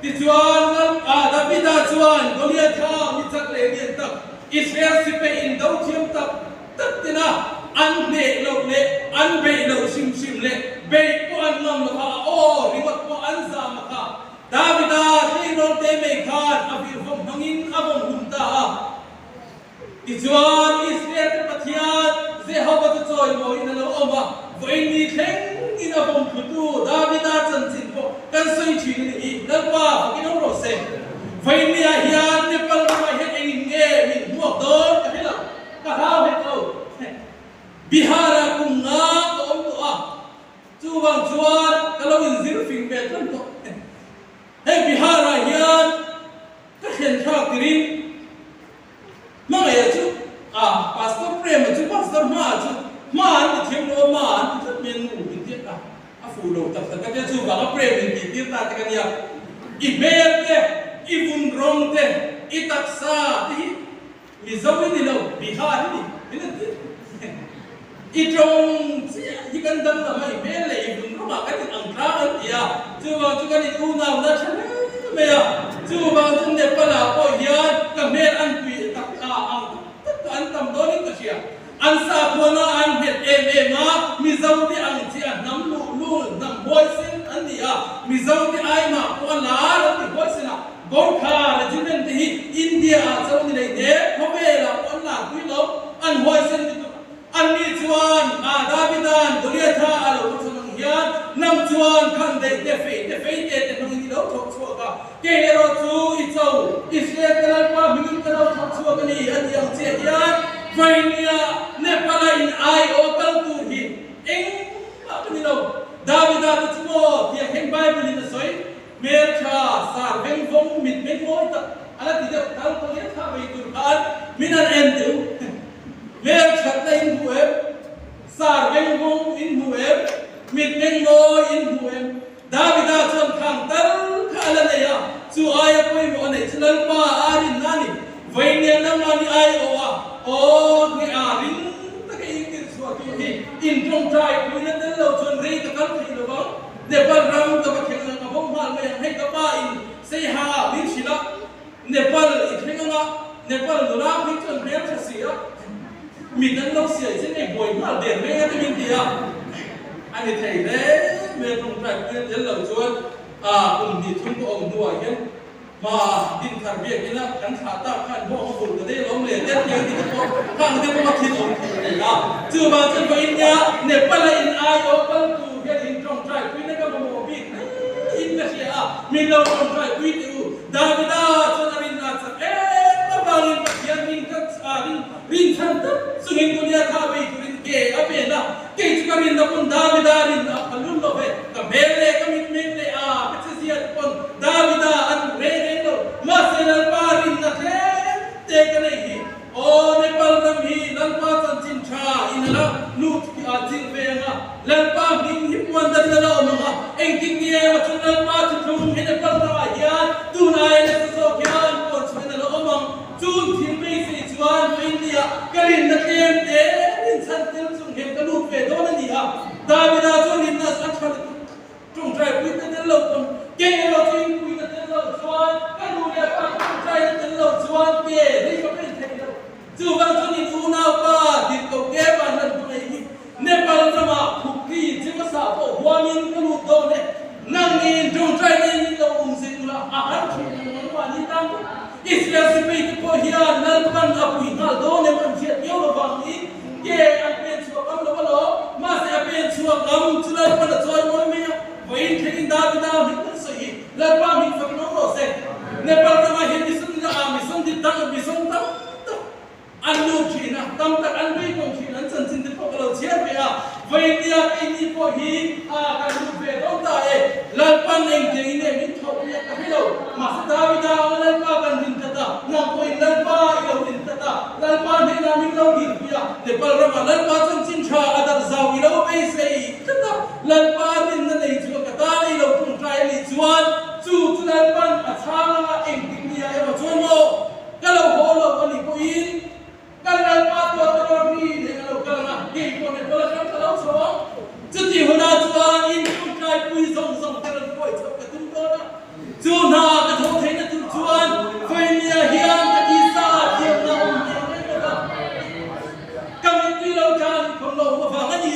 ti chuan Davida chuan Goliya tha mi chak le ni tak Israel si pe in dau thiam tak tak tina an be lo sim le be ko an ngam lo kha o riwat ko an za ma kha Davida thei ro te me khan avir vom hangin avong hunta Izuan Israel te pathian Jehovah te choi mo in lo oma voi ni theng in avong thutu Davida chan chin po kan soi chin ni dan pa ki no ro se voi ni a hian ne pal ma he en nge min mo don ka hela ka ha he ko Bihara kunga ko om to chu bang chuan kalau in zir fing be tan to hey Bihara hian ka khen thak tirin mang ya chu pastor prem chu pastor ma chu ma an ti them lo ma an ti men nu ti ti a fu lo tak tak ka chu ba prem ni ti ta ta kan ya I bel te I bun rong te I taksa ti mi zawi ni lo Bihar ni Itong ikan dam na mai mele ibun roma kan ang kran ya chuwa chukan I unaw na chana meya chuwa chun ne pala po hian ka mel an pi takka ang an tam donin ka sia an sa pona an het ma mi zawti ang tia nam lu nam boysin an dia mi zawti ai ma po la ti boysina gorkha regiment hi India chawni nei de khobela po la kuilo an boysin Ani chuan Davidan Goliya tha alo chunang hian nam chuan khan dei te te nong ni lo thok chua ka ke ero chu I chau Israel kala pa mingin kala thok chua ka ni an yang che hian vainia nepala in ai o kal tu hi eng pa ni lo Davida ta chumo ti heng Bible ni soi mer tha sar veng vong mit men moi ta ala ti de kal ko ya tha bai tur kan minan en tu Mer chatta in huem, sar veng vong in huem, mit veng mo in huem. Davida chon khang tal khala ne ya, chu aya koi mo ne chlal pa arin nani, vainia namani ai owa, o ni arin ta ke ingir suwa tu hi, in trong trai kui na tel lo chon rei ta kal thi lo ba, ne par ram ta ka kheng na bom mal me hai ka pa in sei ha bin sila, Nepal I thenganga, Nepal dona phi chon mer chasia. Mình đang lâu xỉa trên này bồi mà để mấy cái mình thì anh ấy thấy đấy mình không phải biết đến lâu chuột cùng đi chung của ông đùa nhé mà din thằng việc cái nó cắn thả ta khai bộ ông bùn cái đấy ông liền tết nhớ thì có hàng thế có thịt ông thì chưa bao giờ vậy nhá nếu phải là in ai ở bên tu cái in trong trai quý nó có một biết in cái gì mình lâu trong trai quý tu Davida cho nên là nó bao nhiêu cái in các rin chan ta sungin Goliya tha bai turin ke apena ke chukarin da pun Davida rin apalun lo be ka mele ka min mele pachisia pun Davida an re lo maselal parin na te ka nei ki a jing ve nga lalpa hing hip wan da na lo ma eng king ye ma chun lalpa chu thum he na par na ya tu na ye na so kyan ko chu na lo ma chun thim me se chuan India kalin na tem te in san tel chung he ka lu ve do na ni a da bi da chun in na sa chal chung trai pu na lo kom ke lo chin pu na lo chuan ka lu le pa chung trai na lo chuan ke ri ka pen the lo chu bang chun in u na pa dit ko ke ba nan pu nei Nepal nama bukti jika sabo huamin kalu do ne nangin chung trai ni lo umsin la ahan chung wani tang isya sipai ko hiya nalpan apui ngal do ne man chiat yo lo bang ni ke an pen chuak am lo lo ma se pen chuak am chulal pa la choi mo me wain thein da bi da hin so hi la pa mi fak no ro se Nepal nama hin bisun na am bisun dit tang bisun tang anu china tam tak an bei kong china chan chin de pok lo chia pe a vai nia pe ni po hi a ka lu pe dong ta e lal pan eng je ne min thau ya ka hello ma sa da wi da lal pa kan din ta ta na ko in lal pa i lo din ta ta lal pa ne na min lo din pi a de pal ra ma lal pa chan chin tha adar zaw i lo be sei ta ta lal pa din na nei chu ka ta nei lo tung trai li chuan chu lal pan a thang a eng din nia e ma chuan mo ka lo ho lo ani ko in kalau patu atau ni dengan lokal ni pun kalau kan kalau semua jadi huna tuan ini kai pui song song kalau koi cakap ketum tuan cuna ketum hanya tuan fanya hian kisah dia nak kami tidak kan kalau apa ni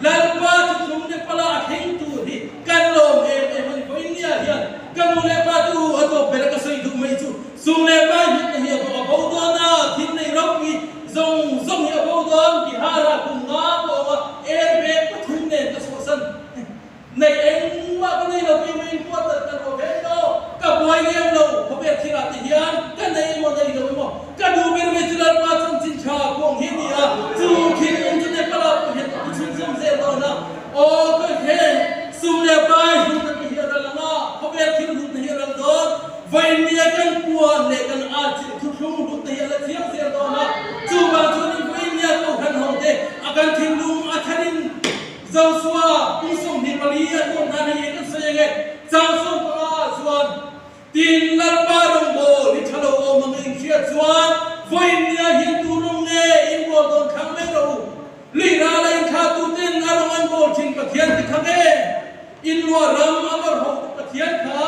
lepas tu ni pala hing tu ni kalau memang fanya hian kalau lepas tu atau berkasih tu macam sung lepas ni hian apa tuan tin nei roki zong ya bo don bihara kunga bo airbe pathum ne ka sosan nei eng ma ko nei lo pi mai ko ta ta ro ve no ka boy game lo ko be thira ti hian ka nei mo nei lo mo ka du ber me chular ma chang chin cha kong hi ni a chu khin ung chu ne pala ko he ku chun zum se do na o ko he sum le bai hu ta hi ra la na ko be thin hu ta hi ra do vai nia kan puan le kan a chi thu thum hu ta hi la thiam se do na chu ba chu ni vai nia ko kan ho te akan thin lum a tharin zau suwa ung som ni pali a ko na ni kan se ye zau som pa chuan tin lal pa rong bo ni thalo o mang ing khia chuan vai nia hin tu rong nge in bo don khang me ro li ra lai kha tu ten arong an bo chin pathian ti khang e in lo ram amar ho pathian kha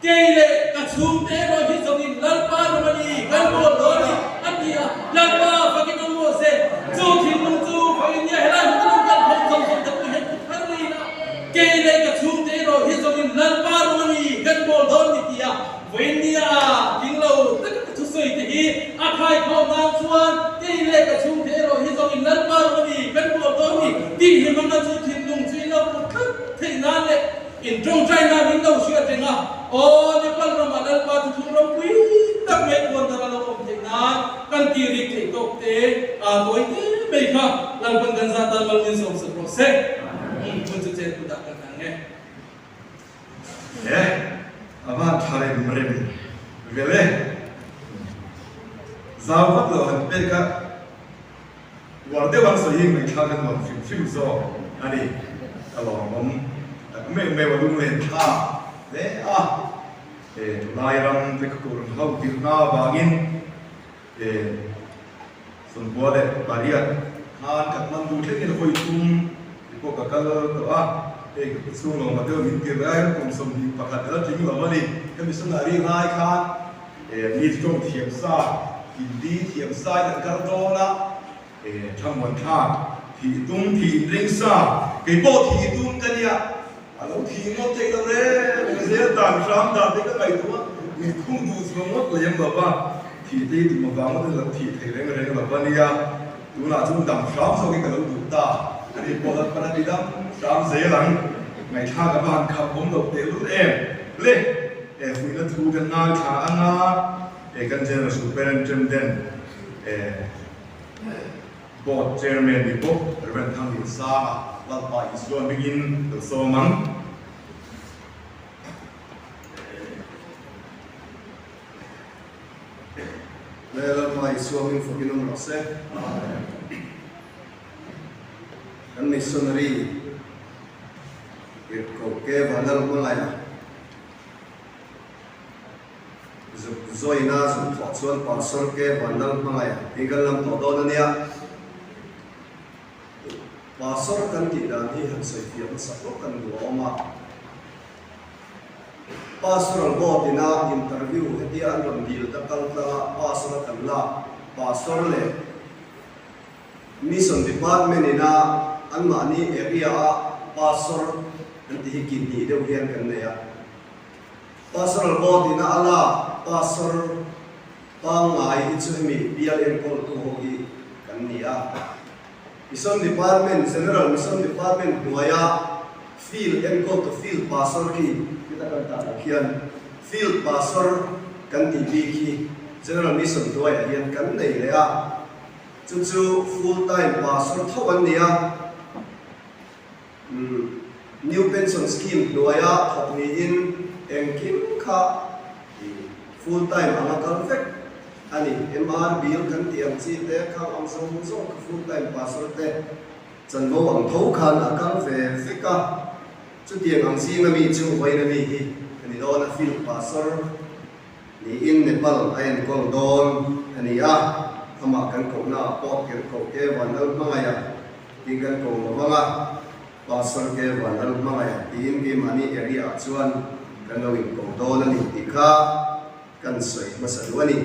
keile kachum te ro hi zongin lalpa romani kan bo doni atia lalpa fakin mo se chu thin mun chu fain ya hela hu kan khom khom khom ta he thari na keile kachum te ro hi zongin lalpa romani kan bo doni tia venia kinglo tak chu soi te hi akhai kho na chuan keile kachum te ro hi zongin lalpa romani kan bo doni ti hi man chu thin lung chui lo thak thei na le in trong trai na min lo sia tenga o Nepal rama lal pa tu thum ro pui tak me kon ta lo om te na kan ti ri te tok te a doi te me kha lal pan gan za ta mal min som se pro se mun chu che ku da kan nge ama thare mrem vele zawat lo han pe ka warde wan so ying me thagan mo film zo ani along om me wa lung le tha le a lai ram te ko hau ti na bangin sun bole bariat han kat man du the ni hoi tum ko ka kal to a ko su lo ma de min ti rai ko som ni pakhat la ting lo mani ke mi sun ari ngai khan ni tong thiam sa hindi thiam sa na kar do na thang mon tha thì tung thì ring sa cái bộ thì tung cái gì à alo thì nó thấy đâu đấy mình sẽ tạm sam tạm đấy cái này thôi mình không đủ số mất là em bảo ba thì đây thì mà vào nó là thì thấy đấy là bảo ni à tú là chúng tạm sam sau cái đầu đủ ta thì bộ là cái này đó sam dễ lắm ngày cha các bạnขับผมđầu tiên lúc lên phụ nữ thu cái nào cha anh à cái chân là super chân đen board chairman di book reverend thang di sa lalpa iswa begin the somang lalpa iswa min for ginom rase kan missionary ko ke vanal mangai zoi na zum thọ chuan pastor ke vanal mangai tingal lam to do na nia pastor kan ti dan hi han sai fi ma sa kan du oma pastoral board ina interview heti an ram dil ta kal ta pastor kan la pastor le mission department ina an ma ni area pastor nanti hikin ni deu hian kan ne ya pastoral board ina ala pastor pangai chu mi PLN ko tu hogi kan ni ya mission department general mission department nuaya field and go to field pastor ki kita kan ta khian field pastor kan ti bi ki general mission nuaya hian kan nei le ya chu full time pastor thoban nia new pension scheme nuaya thokni in engkim kha full time anga perfect ani MR bill kan tiam chi te khang am song song full time pastor te chan mo ang tho khan akal ve fika chu tiang ang si ma mi chu hoi na mi hi ani do na field pastor ni in Nepal ain kol don ani a ama kan ko na pot ke ko ke wanal mangaya tingan ko manga pastor ke wanal mangaya tin ke mani area chuan kan lo in ko don ani tikha kan soi masalwani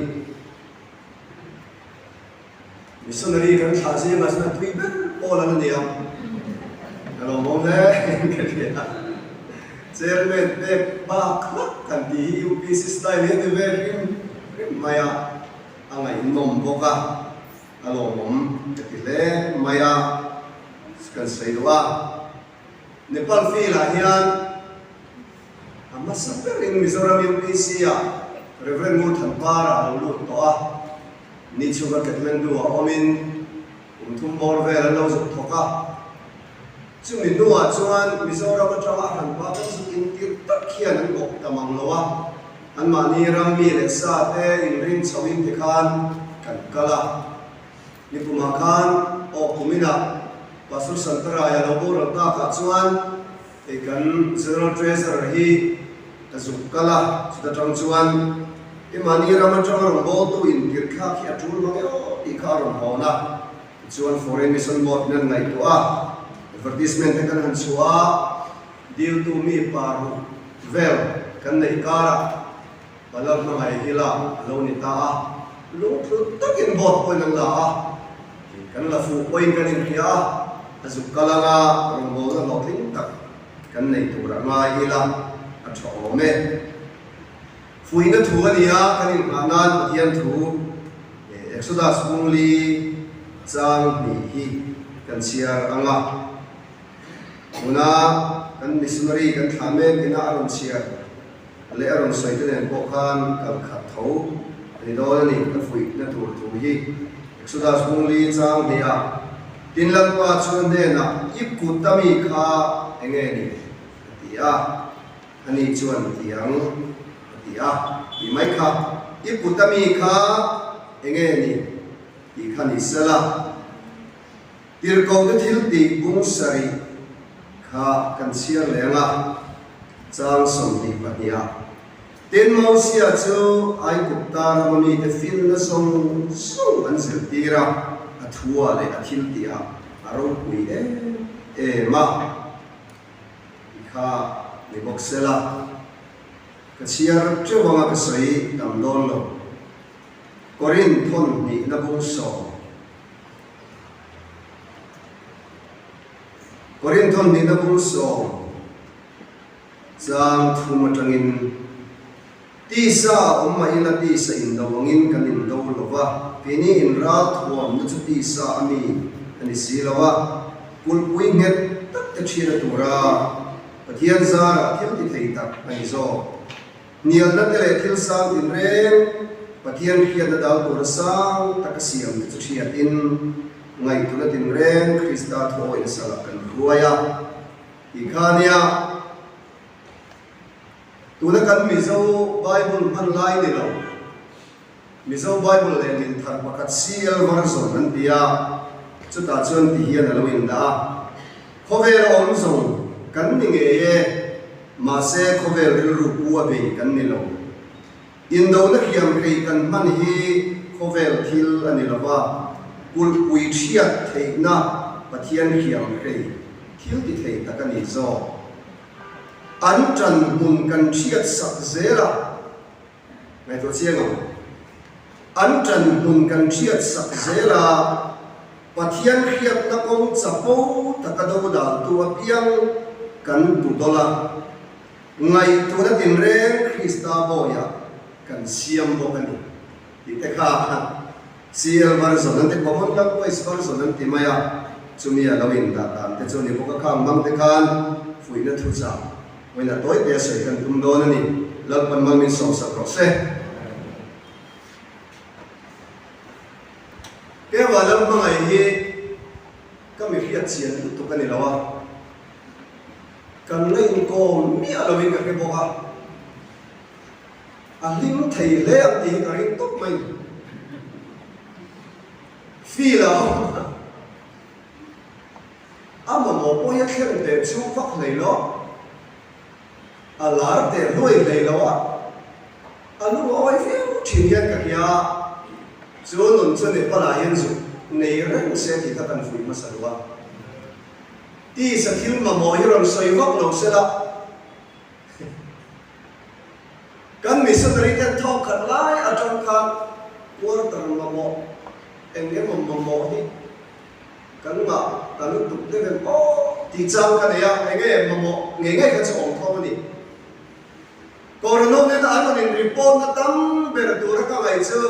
missionary kan thasi masna twibe ola na niam alo mo le kelia chairman pe ba khak kan di UPC style he de rim maya angai nom boka alo mom ketile maya kan seidwa Nepal fila hian amma saper in Mizoram UPC ya Reverend Muthan para lu to a ni chuga Kathmandu a omin thum bor ve lo zo thoka chu min nuwa chuan Mizoram atanga han pa chu in tir tak khian an ok tamang lowa an ma ni ram mi le sa te in ring chawin te khan kan kala ni puma khan o kumina pasur santara ya lo bor ta ka chuan e kan zero treasure hi azukala chuta tang chuan imani ramatang bo tu in kirkha khi atul mangeo ikaron hona chuan foreign mission board nan ngai to a advertisement kan han chua deal to me paru vel kan nei kara balak na ngai hila lo ni ta a lo thu takin bot point nan la a kan la fu point kan in khia azukala nga rombo na loting tak kan nei tu ra ngai hila a tho me Fui na thu ania kanin anan pathian thu Exodus bungli chang ni hi kan siar anga una kan missionary kan thame kina aron siar le aron soiten ko khan kan khat tho ni do ni kan fui na thu thu hi Exodus bungli chang dia tin lang pa chuan de na ip kutami kha enge ni tia ani chuan tiang ya di mai kha iputami kha enge ni i khani sala tir ko de thil ti bung sari kha kan siar lenga chang som ti pania ten mau sia chu ai kupta ramami te fil na som an zil tira athua le athil tia aro kui e ma kha ni boxela Kasiar cewanga kasai tamdon lo Korin thon ni nabung so Korin thon ni nabung so Zang thumatangin Tisa umma ila tisa indawangin kanin daw lova Pini inrat huam na tisa ami Anisilawa Kulpuinget tak tachira tura Patiyan zara tiyan titaitak Anizo Nial na tele thil sang din reng pathian khian na dal tur sang takasiam chu thia in ngai tu na tin reng Krista tho in sala kan ruaya ikhania tu na kan mizo Bible man lai ni lo mizo Bible le din thar pakat sial version an dia chu ta chuan ti hian lo in da khovel om zong kan ni nge ma se khovel ril ru bua be kan ni lo in do na khiam rei kan man hi khovel thil ani lawa kul pui thiat theina pathian khiam rei thil ti thei takani zo an tran mun kan thiat sak zela ngai to chiang an tran mun kan thiat sak zela pathian khiat na kong chapo takado da tu apiang kan tu dola ngai tu na tin reng Krista boya kan siam bo kan ti te kha sial mar zonan te common lang ko is mar zonan ti maya chumia lawin da tam te choni bo ka kham mang te khan fui na thu cha wena toy te sei kan tum don ani lal pan mang min som sa prose ke walam mangai hi kami khiat chian tu kan ni lawa kan lein ko mi alawin ka ke boka alim thei le am ti ka rin tok mai fila ama mo po ya khem te chu vak nei lo alar te loi nei lo anu oi fiu chin yan ka ya chu nun chu ne pala yan zu nei reng se ti ta kan fui ma salwa ti sa thil ma mo hi ron soi vak lo se la kan missionary kan thok khat lai a trong khan por tar ma mo enge ma mo hi kan ma kan tu te ven o ti chang kan ya enge ma mo nge nge ka chu ong thom ni corona ne ta an in report na tam ber tu ra ka ngai chu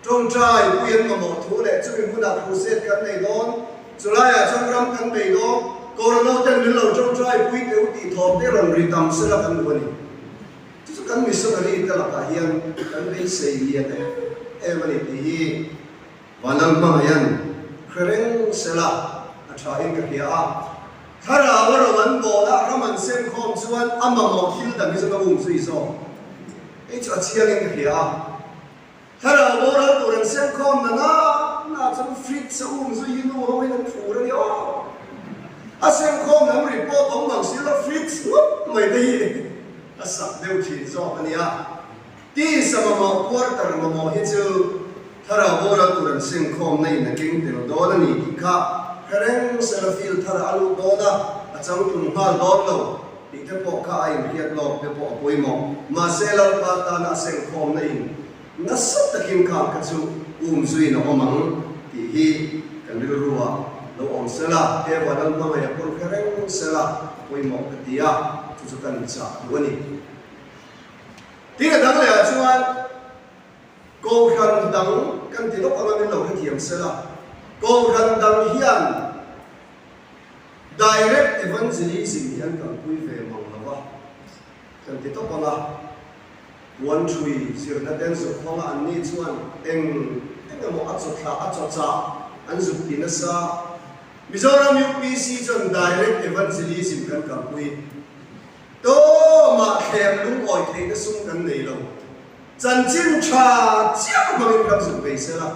trong trai puyen ma mo thu le chu min da khu set kan nei don chulai a chang ram kan nei do corona ten min lo trong trai pui te u ti thom te ron ri tam se la kan ni kan missionary ta la ka hian kan be sei lian emani ti hi walam ma yan khreng sela a tha in ka hia thara waro man bo la raman sem khom chuan ama mo thil da mi zanga sui so e cha chiang in ka hia thara bo ra turan sem khom na chang frit sa sui nu ho in thu ra yo a sem khom nam report ong mang sila frit mai dei asak deu thi zo ania ti sama mo quarter mo hi chu thara bora turan sing khom nei na king tel do na ni ki kha khareng sala fil thara alu do na achang tum ha do lo ti te po kha ai hiat lo te po poi mo ma selal pa ta na sing khom nei na sat ta kim kha ka chu zui na omang ti hi kan ri ruwa lo om sala te wa dal ma ya por khareng sala poi mo ka tia chu kan cha wani tinga dang le chuan ko khan dang kan ti lo ka min lo thiam sela ko khan dang hian direct evangelism hian kan pui ve mang lawa kan ti to pala one three sir na den so khola an ni chuan eng mo acho cha an zu tin sa Mizoram UPC chon direct evangelism kan pui to ma khem lung oi thei na sung kan nei lo chan chin cha chiang ma min kam su be se la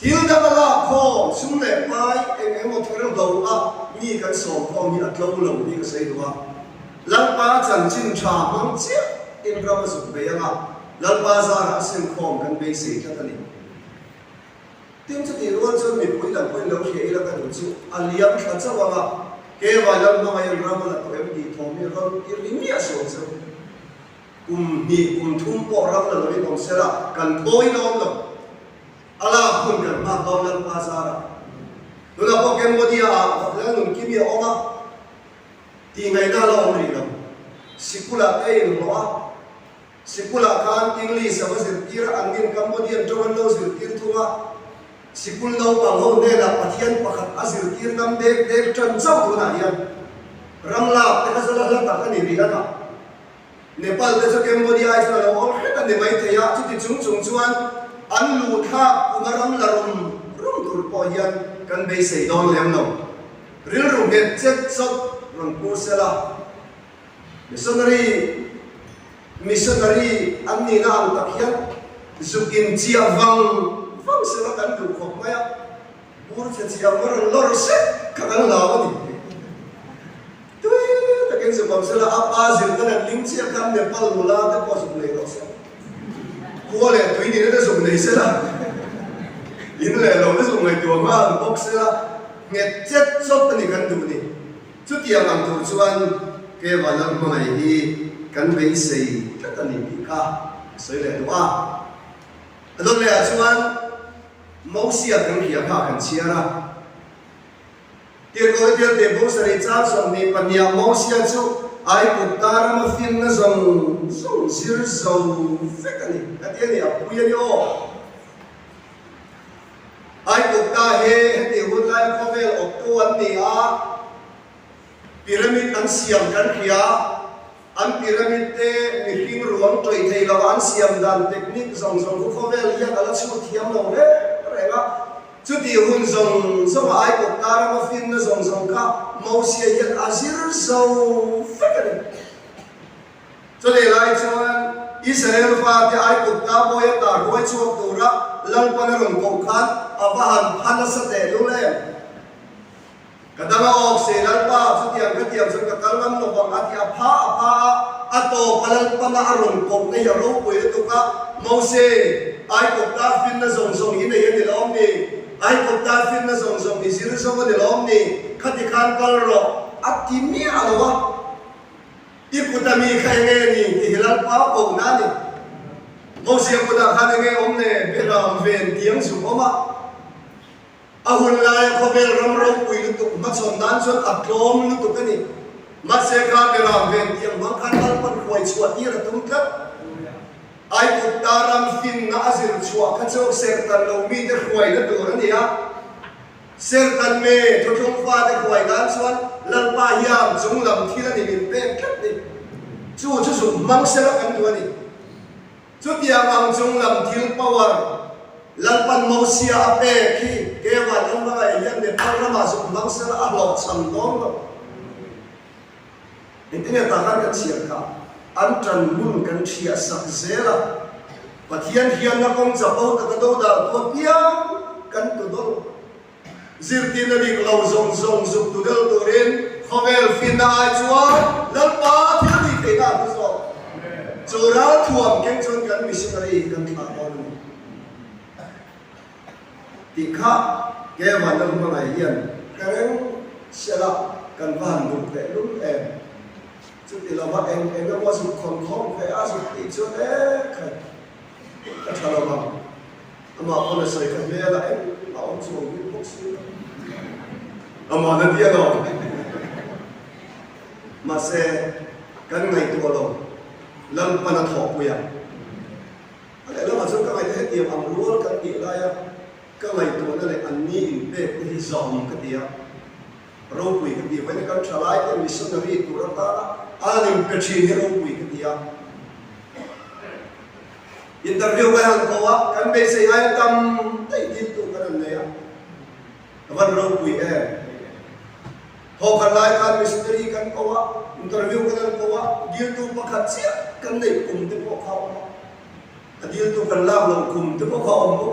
thil da la kho sung le pai eng mo thorang do a ni kan som kho ni at lo lo ni ka sei do a lang pa chan chin cha mang chia in ram su be ya lang pa za ra sim khom kan be se ka tani tim chu ti ro chu mi pui la pui lo khei la ka du chu aliam kha cha wa ke walam ma mai ram la to em di thom mi ram ir ni a so so ni thum po ram la lo ni sela kan boy nom lo ala khun kan ma dom lan pa sa ra nu la po Cambodia la nun ki mi oma ti ngai na lo ri lo sikula te lo a sikula kan English a se tira angin Cambodia to lo se tir thuma sikul no pang ho ne la pathian pakhat azir tir nam de tran chau tu na hian ramla te ka sala la ta ka ni ri na Nepal te so Cambodia ai so lo he ta ne mai the ya chu ti chung chuan an lu tha umaram la rum tur po hian kan be sei don lem no ril ru get chet sot ron pu sela missionary an ni na ang takhian zukin chia vang se la kan du khop maya bur che chiam mar lor se kan la ni tu ta ken se bam sala apa zir kan ling che kan ne pal mula ta ko su le do se ko le tu ni ne su ne se la in le lo ne su ngai tu ma box se la nge chet sop ni kan du ni chu tiang ang tu chuan ke walang mai hi kan vei sei ta ni bi ka soi le do a adon le chuan mau sia kan hi ha kan chia ra tir ko tir de bo sari cha som ni pania mau sia chu ai ku tar ma fin na zong zong sir zong fe kan ni atia ni a pu ya yo ai ku ta he te hun lai ko vel ok tu an ni a pyramid an siam kan khia an pyramid te mi hing ruang toi thei lo an siam dan technique zong zong ko vel ya ala chu thiam lo re renga chu ti hun zong zong ai ko tar ma fin na zong zong ka mau sia ya azir zo fakari cho le lai chuan Israel fa te ai ko ta bo ya ta roi chu tu ra lang pa na rong ko khan abahan phana sa te lu le kadang ok se lal pa chu tiang ka tiang chu ka kalman no bang ati apha ato palal pa na arong ko ne ya ro ko tu ka mau se ai ko ta fin na zong zong in ne ni lom ni ai ko ta fin na zong zong ni sir so ni lom ni khati khan kal ro ati mi alwa i ku ta mi khai nge ni ti hilal pa ko na ni mau se ko ta khan nge om ne be ram ven tiang su ko ma ahun lai ko bel ram ro pui lu tu ma chon dan chon atlom lu tu kani ma se ka be ram ven tiang ma khan kal pan khoi chua ti ra tum ka ai ku taram fin na azir chua ka chok ser tan lo mi te khoi na tu ra ni a ser tan me to thong fa te khoi dan chuan lal pa yam chung lam thila ni min pe khat ni chu chu su mang se la kan tu ni chu tiang ang chung lam thil power lalpan mau sia ape khi ke wa lang ba yan de par ma su mang se la lo cham dong lo intine ta kan kan sia ka an tran mun kan thia sak zela pathian hian na kong cha pau ta ka do da ko piang kan tu do zir tin na dik lo zong zong zuk tu del tu rin khovel fin na ai chua lal pa thia ni te na tu so chora thuam keng chon kan missionary kan tha don tikha ke wanam ma hian kareng sela kan van du te lum em chu ti la ma em em wa su khon khom ke a su ti chu e khai ka thalo ma ama ona sai ka me la em ma on chu ni box ama na dia no ma se kan ngai tu lo lam pa na tho pu ya ale la ma chu ka ngai te tiam am ruol kan ti la ya ka ngai tu na le an ni in pe ku hi zom ka ti ya ro pui ka ti vai kan thalai te missionary tu ra ta anim pe chi ni ro pui ka ti ya interview ka han ko wa kan be sei ai tam tai din tu kan ne ya van ro pui ho kan lai kan missionary kan ko wa interview kan ko wa dil tu pakhat sia kan nei kum te ko khaw dil tu kan la lo kum te ko khaw mo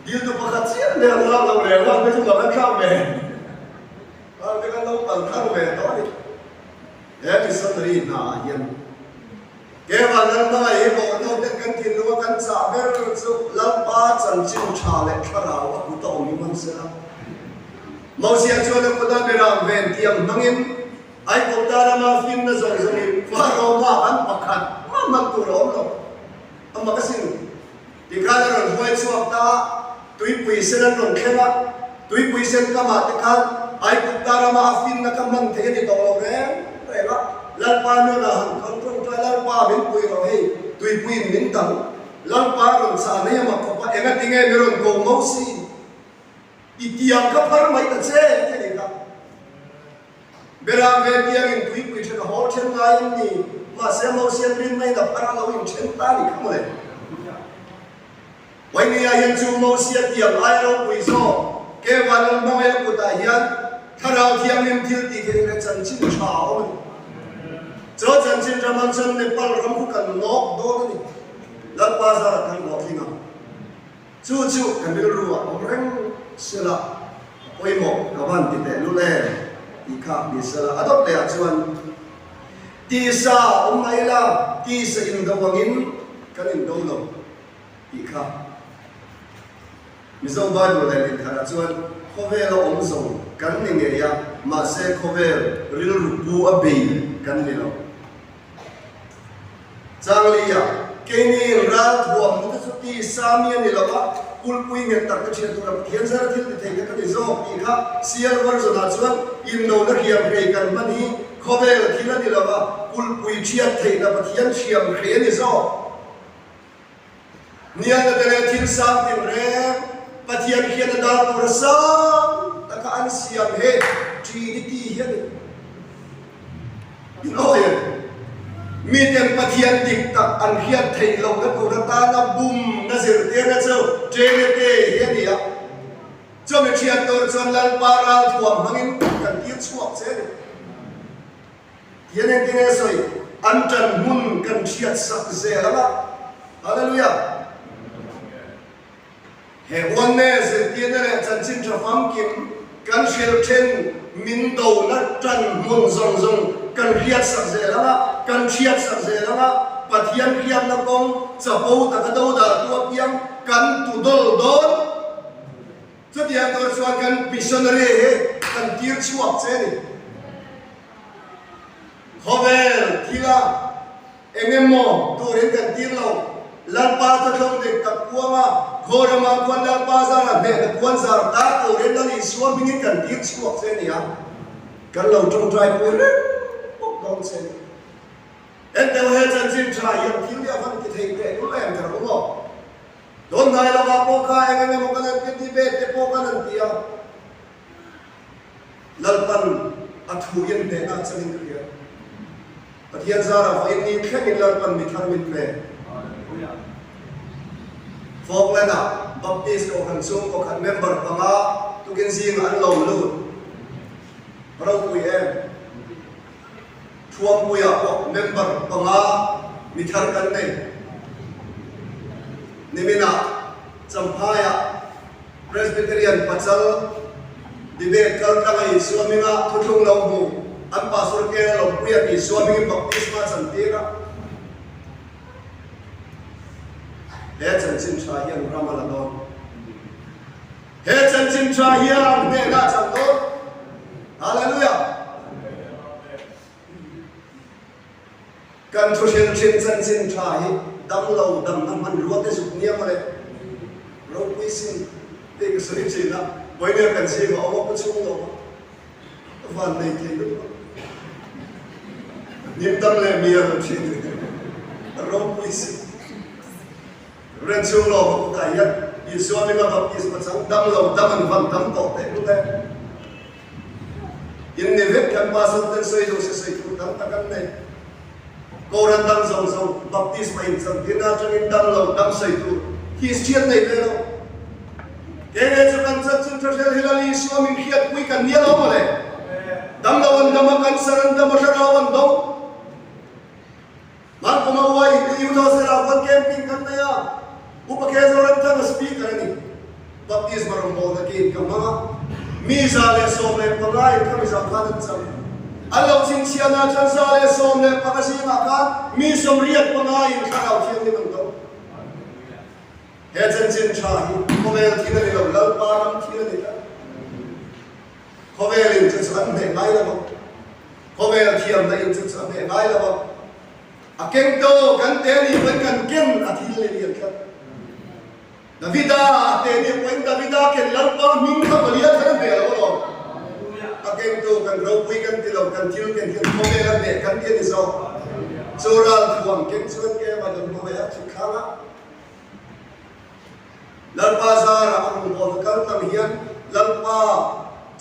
dil tu pakhat sia le la lo le wa me chu ma kan khaw me te kan lo pal khaw me to ni missionary na yan ke wa nan ma ai ko no te kan tin lo kan cha ber chu la pa chan chin tha le khara wa ku to mi man se la mau sia chu na ko da beram ven tiam mangin ai ko da ma fin na zong zong ni fa ro ma an pakhat ma man tu ro lo amma ka sin ti ka na ron hoi chu ta tui pui sen an ron khela tui pui sen ka ma te khan ai ko da ma fin na ka man the ni to lo re la lal pa no na han kan tron tra lal pa min pui ro hei tui pui min tang lal pa ron sa ne ma ko pa enga tinge mi ron ko mau si itiam ka par mai ta che te ni ka beram ve tiang in tui pui thena hol chen ngai ni ma se mau sian rin mai da para lo in chen ta ni ka mo le wai ni ya yan chu mau sia tiam ai ro pui so ke wan ma ya ku ta hian tharau thiam lim thil ti the ne chan chin chao cho chan chin raman chan ne pal ram ku kan nok do ni lal pa za kan nok hinga chu chu kan bil ruwa reng sila oi mo kawan ti te lu le ti kha bi sila adop le chuan ti sa mai la ti sa in do wangin kan in do lo ti kha mi zo ba do le ni thara chuan khove lo om zo kan ni nge ya ma se khove ril ru pu a be kan ni lo chang li ya ke ni ra thuam mu ta ti sa mi ni lo ba kul pui nge tak ka chen tu ra thian zar thil ti thei ka ni zo ti kha sial war zo na chuan in no na hiam re kan ma ni khove thil ni lo ba kul pui chiat thei na ba thian chiam re ni zo nian na te thil sang tin re pathian khian da tur sa ta ka an siam he chi ti hian ni oi mi tem pathian dik tak an khiat thei lo na tur ta na bum na zir te na chau tre te hian ni a cho me chiat tur chon lal para thuam hangin kan ti chuak che ni hian en tin soi an tan mun kan chiat sak ze la hallelujah he one ne se ti ne chan chin tra fam kim kan shel chen min do na tan mun zong zong kan khiat sak ze la kan chiat sak ze la pathian khiat na kong chapo ta ka do da tu piang kan tu dol don chu dia tor chuan kan missionary he kan tir chuak che ni hovel thila engemo tu ren kan tir lo lan pa ta thong de ta kuama khorama kwan lan pa za na ne kwan zar ta tu ren la ni suam bing kan tir chuak che ni a kan lo trong trai pu re bok dong che ni en te he chan chin trai yang thil ya van ti thei te lu em ta ro don dai la ba po kha engemo kan ke ti be te po kan ti a lalpan athu yen te na chanin kriya pathian zara fa in ni khen in lalpan mi thar min pe phong lena baptist ko kan sung ko kan member panga tu gen zing an lo lu ro pui em thuam puya ko member panga mi thar kan nei nimina champaya presbyterian pachal debate kal kalai suamina thuthung lo mu an pastor ke lo puya ni suami baptisma chantira he chan chin cha hian ramala don he chan chin cha hian ne na chan don hallelujah kan thu shin chin chan chin cha hi dam lo dam nam man ruat te suk niam le ro pui sin te ka sri chin na boy ne kan si go aw ko chung lo van nei ke lu nim dam le mi ro chin ro pui sin ren chung lo ko ta ya yi so mi ma baptist ma chang dam lo dam an van dam to te lu te in ne vet kan pa san ten sei do se sei tu dam ta kan nei ko ran dam zong zong baptist ma in chang tin na chang in dam lo dam sei tu hi chiat nei pe lo ke ne chu kan chat chu thel hilali so mi khiat pui kan nia lo mo le dam lo an dam kan saran dam ra wan do man ko ma wai yu tho se ra wan camping kan na ya upakhezo ran ta speaker ni baptist marom bol na kin ka ma mi za le so le pangai ka mi za khan cham alo chin sia na chan za le so le pakasi ma ka mi som riat pangai in kha au thiam ni man to he chan chin cha hi khovel thi na lo lal pa ram thi na ni ka khovel in chu chan ne ngai la ba khovel thiam na in chu chan ne ngai la ba a keng to kan te ni kan ken a thil le ni ka Davida te ni point Davida ke lalpa min kha baliya thar be lo again to kan ro pui kan ti lo kan thil ken ken khome la be kan ti ni so choral thuam ken chuan ke ma dam ho ya chi khama lalpa zara ang bol kal tam hian lalpa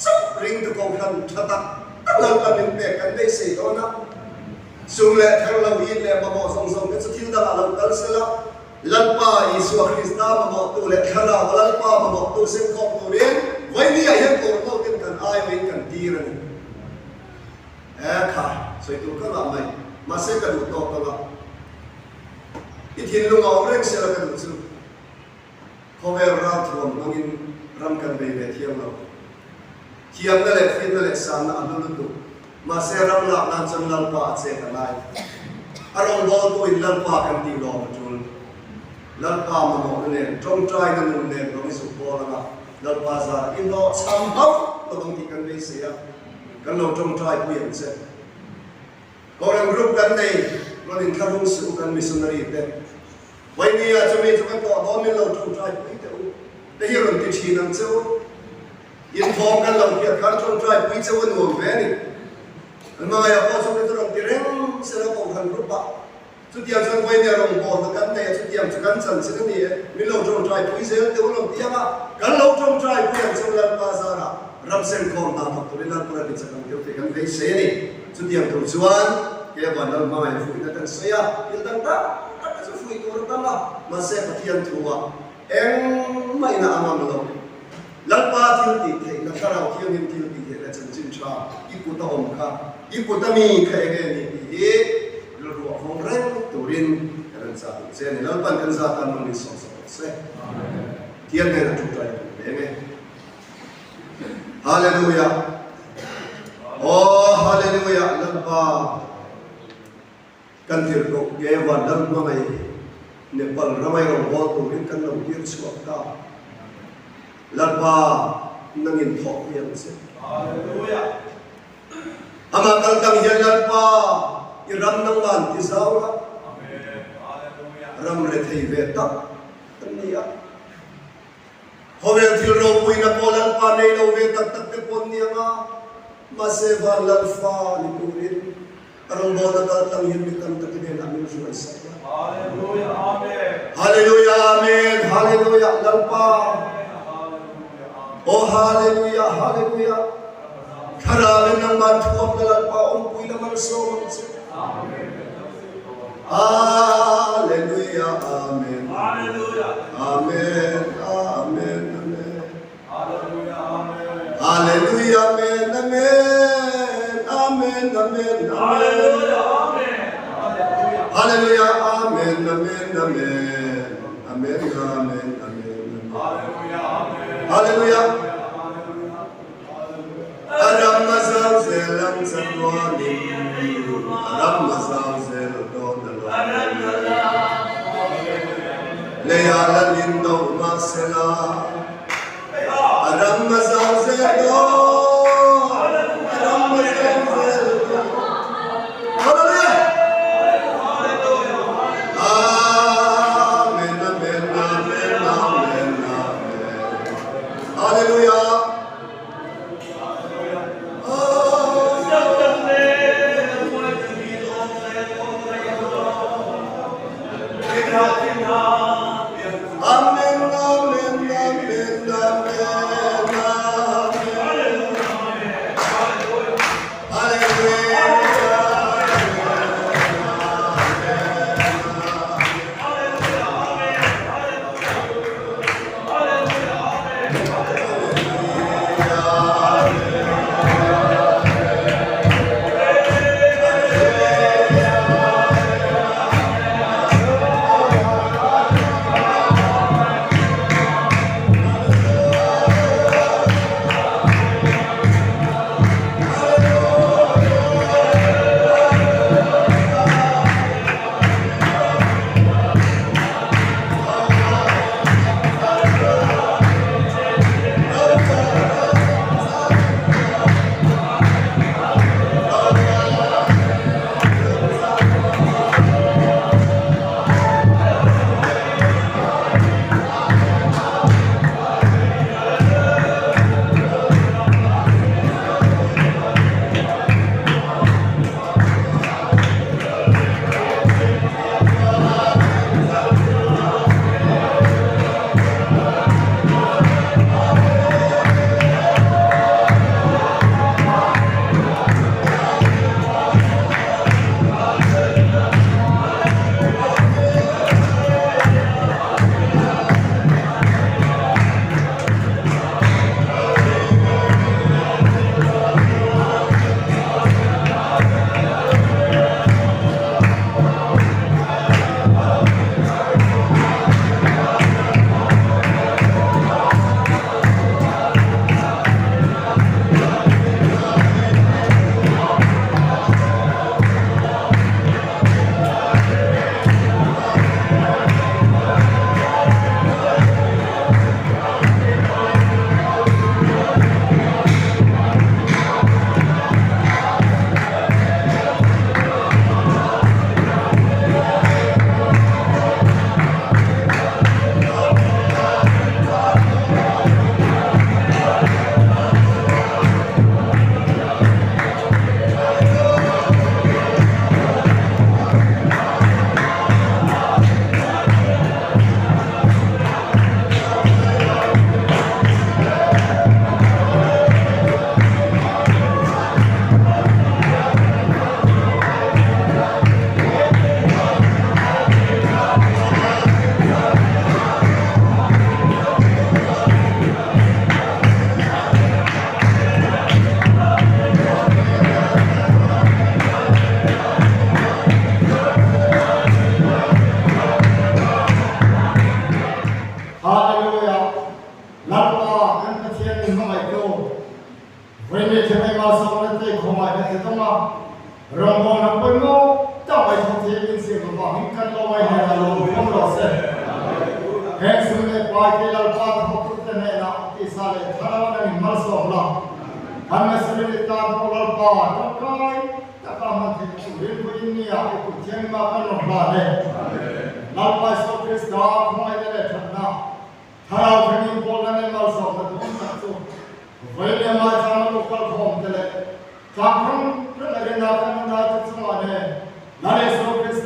chap ring to ko kan thata lalpa min be kan be se do na sung le thar lo yin le ma mo song song ke thil da lo kal se la lalpa Yesu Krista ma tu le khala lalpa ma tu sem khom tu ren vai ni ai ko to ken kan ai vai kan ti ran kha soi tu ka mai ma se ka du to ka i thin lu ngau rek se la ka du chu khovel ra thuam mangin ram kan be be thiam lo khiam na le fit na le sam na anu lu ma se ram la na chan lal pa che ta lai arong bo to in lal pa kan ti lo ma chul lal pa ma mo ne trong trai na nu ne ro su bo la lal pa za in lo sam hau lo bang ti kan be se ya kan lo trong trai puyen se ko ram group kan nei lo in tharung su kan missionary te wai ni a chumi chu kan to bo min lo trong trai pui te u te hi ron ti thi nam chu in thong kan lo kia kan trong trai pui chu an nuam ve ni an ma ya ko chu ni ron ti reng se lo ko kan group ba chu tiam chan wai ni rong bo ta kan nei chu tiam chu kan chan se ni min lo trong trai pui se te u lo ti ma kan lo trong trai pui an chu lan pa za ra ram sen khom ta thok tu lan pura ti chakam te kan ve se ni chu tiam tu chuan ke ban dal ma ya fu na tan se ya il dang ta fui tu ram la ma se pathian thua em mai na amam lo lalpa thil ti thei na karau thiam in thil ti he la chan chin cha I ku ta om kha I ku ta mi kha ge ni e lo ro phong ren turin kan sa se ni lalpan kan sa tan ni so se thiam ne na tu ta ne hallelujah oh hallelujah lalpa kan thir ko ge wa lam ma mai Nepal ramai orang buat tu kan lam dia suap ta lalpa nangin thok yang se haleluya ama kal kang hian lalpa I ram nang man ti saura amen haleluya ram re thei ve tak tania hovel thil ro pui na po lalpa nei lo ve tak tak te pon nia ma ma se va lalfa ni turin arong bo na kal kang hian mi kan tak ne na mi su sa hallelujah amen hallelujah amen hallelujah lalpa oh hallelujah hallelujah khara nang man thuam na lalpa pui la man so amen hallelujah amen hallelujah amen amen amen hallelujah amen hallelujah amen amen amen amen hallelujah hallelujah amen amen amen amen amen amen hallelujah amen hallelujah aram mazal zelam sadwani aram mazal zel donalo leala lindo masela aram mazal zel aram mazal zel hallelujah hallelujah amen When they tell me also that they come out and come up, Ramon and Bono, don't wait until you see the one can go away and alone from Rosset. Hence, when they buy the part of the Nena, is a Tarawan and Marsola. Unnecessarily thought all part, okay, the government to live in India, to Jemma and Blade. Not by so Christ, my letter now. How can you call animals of the Tonto? William Mazan local home tele. Takun, the Renata and Nata Sumane. Not a so Christ,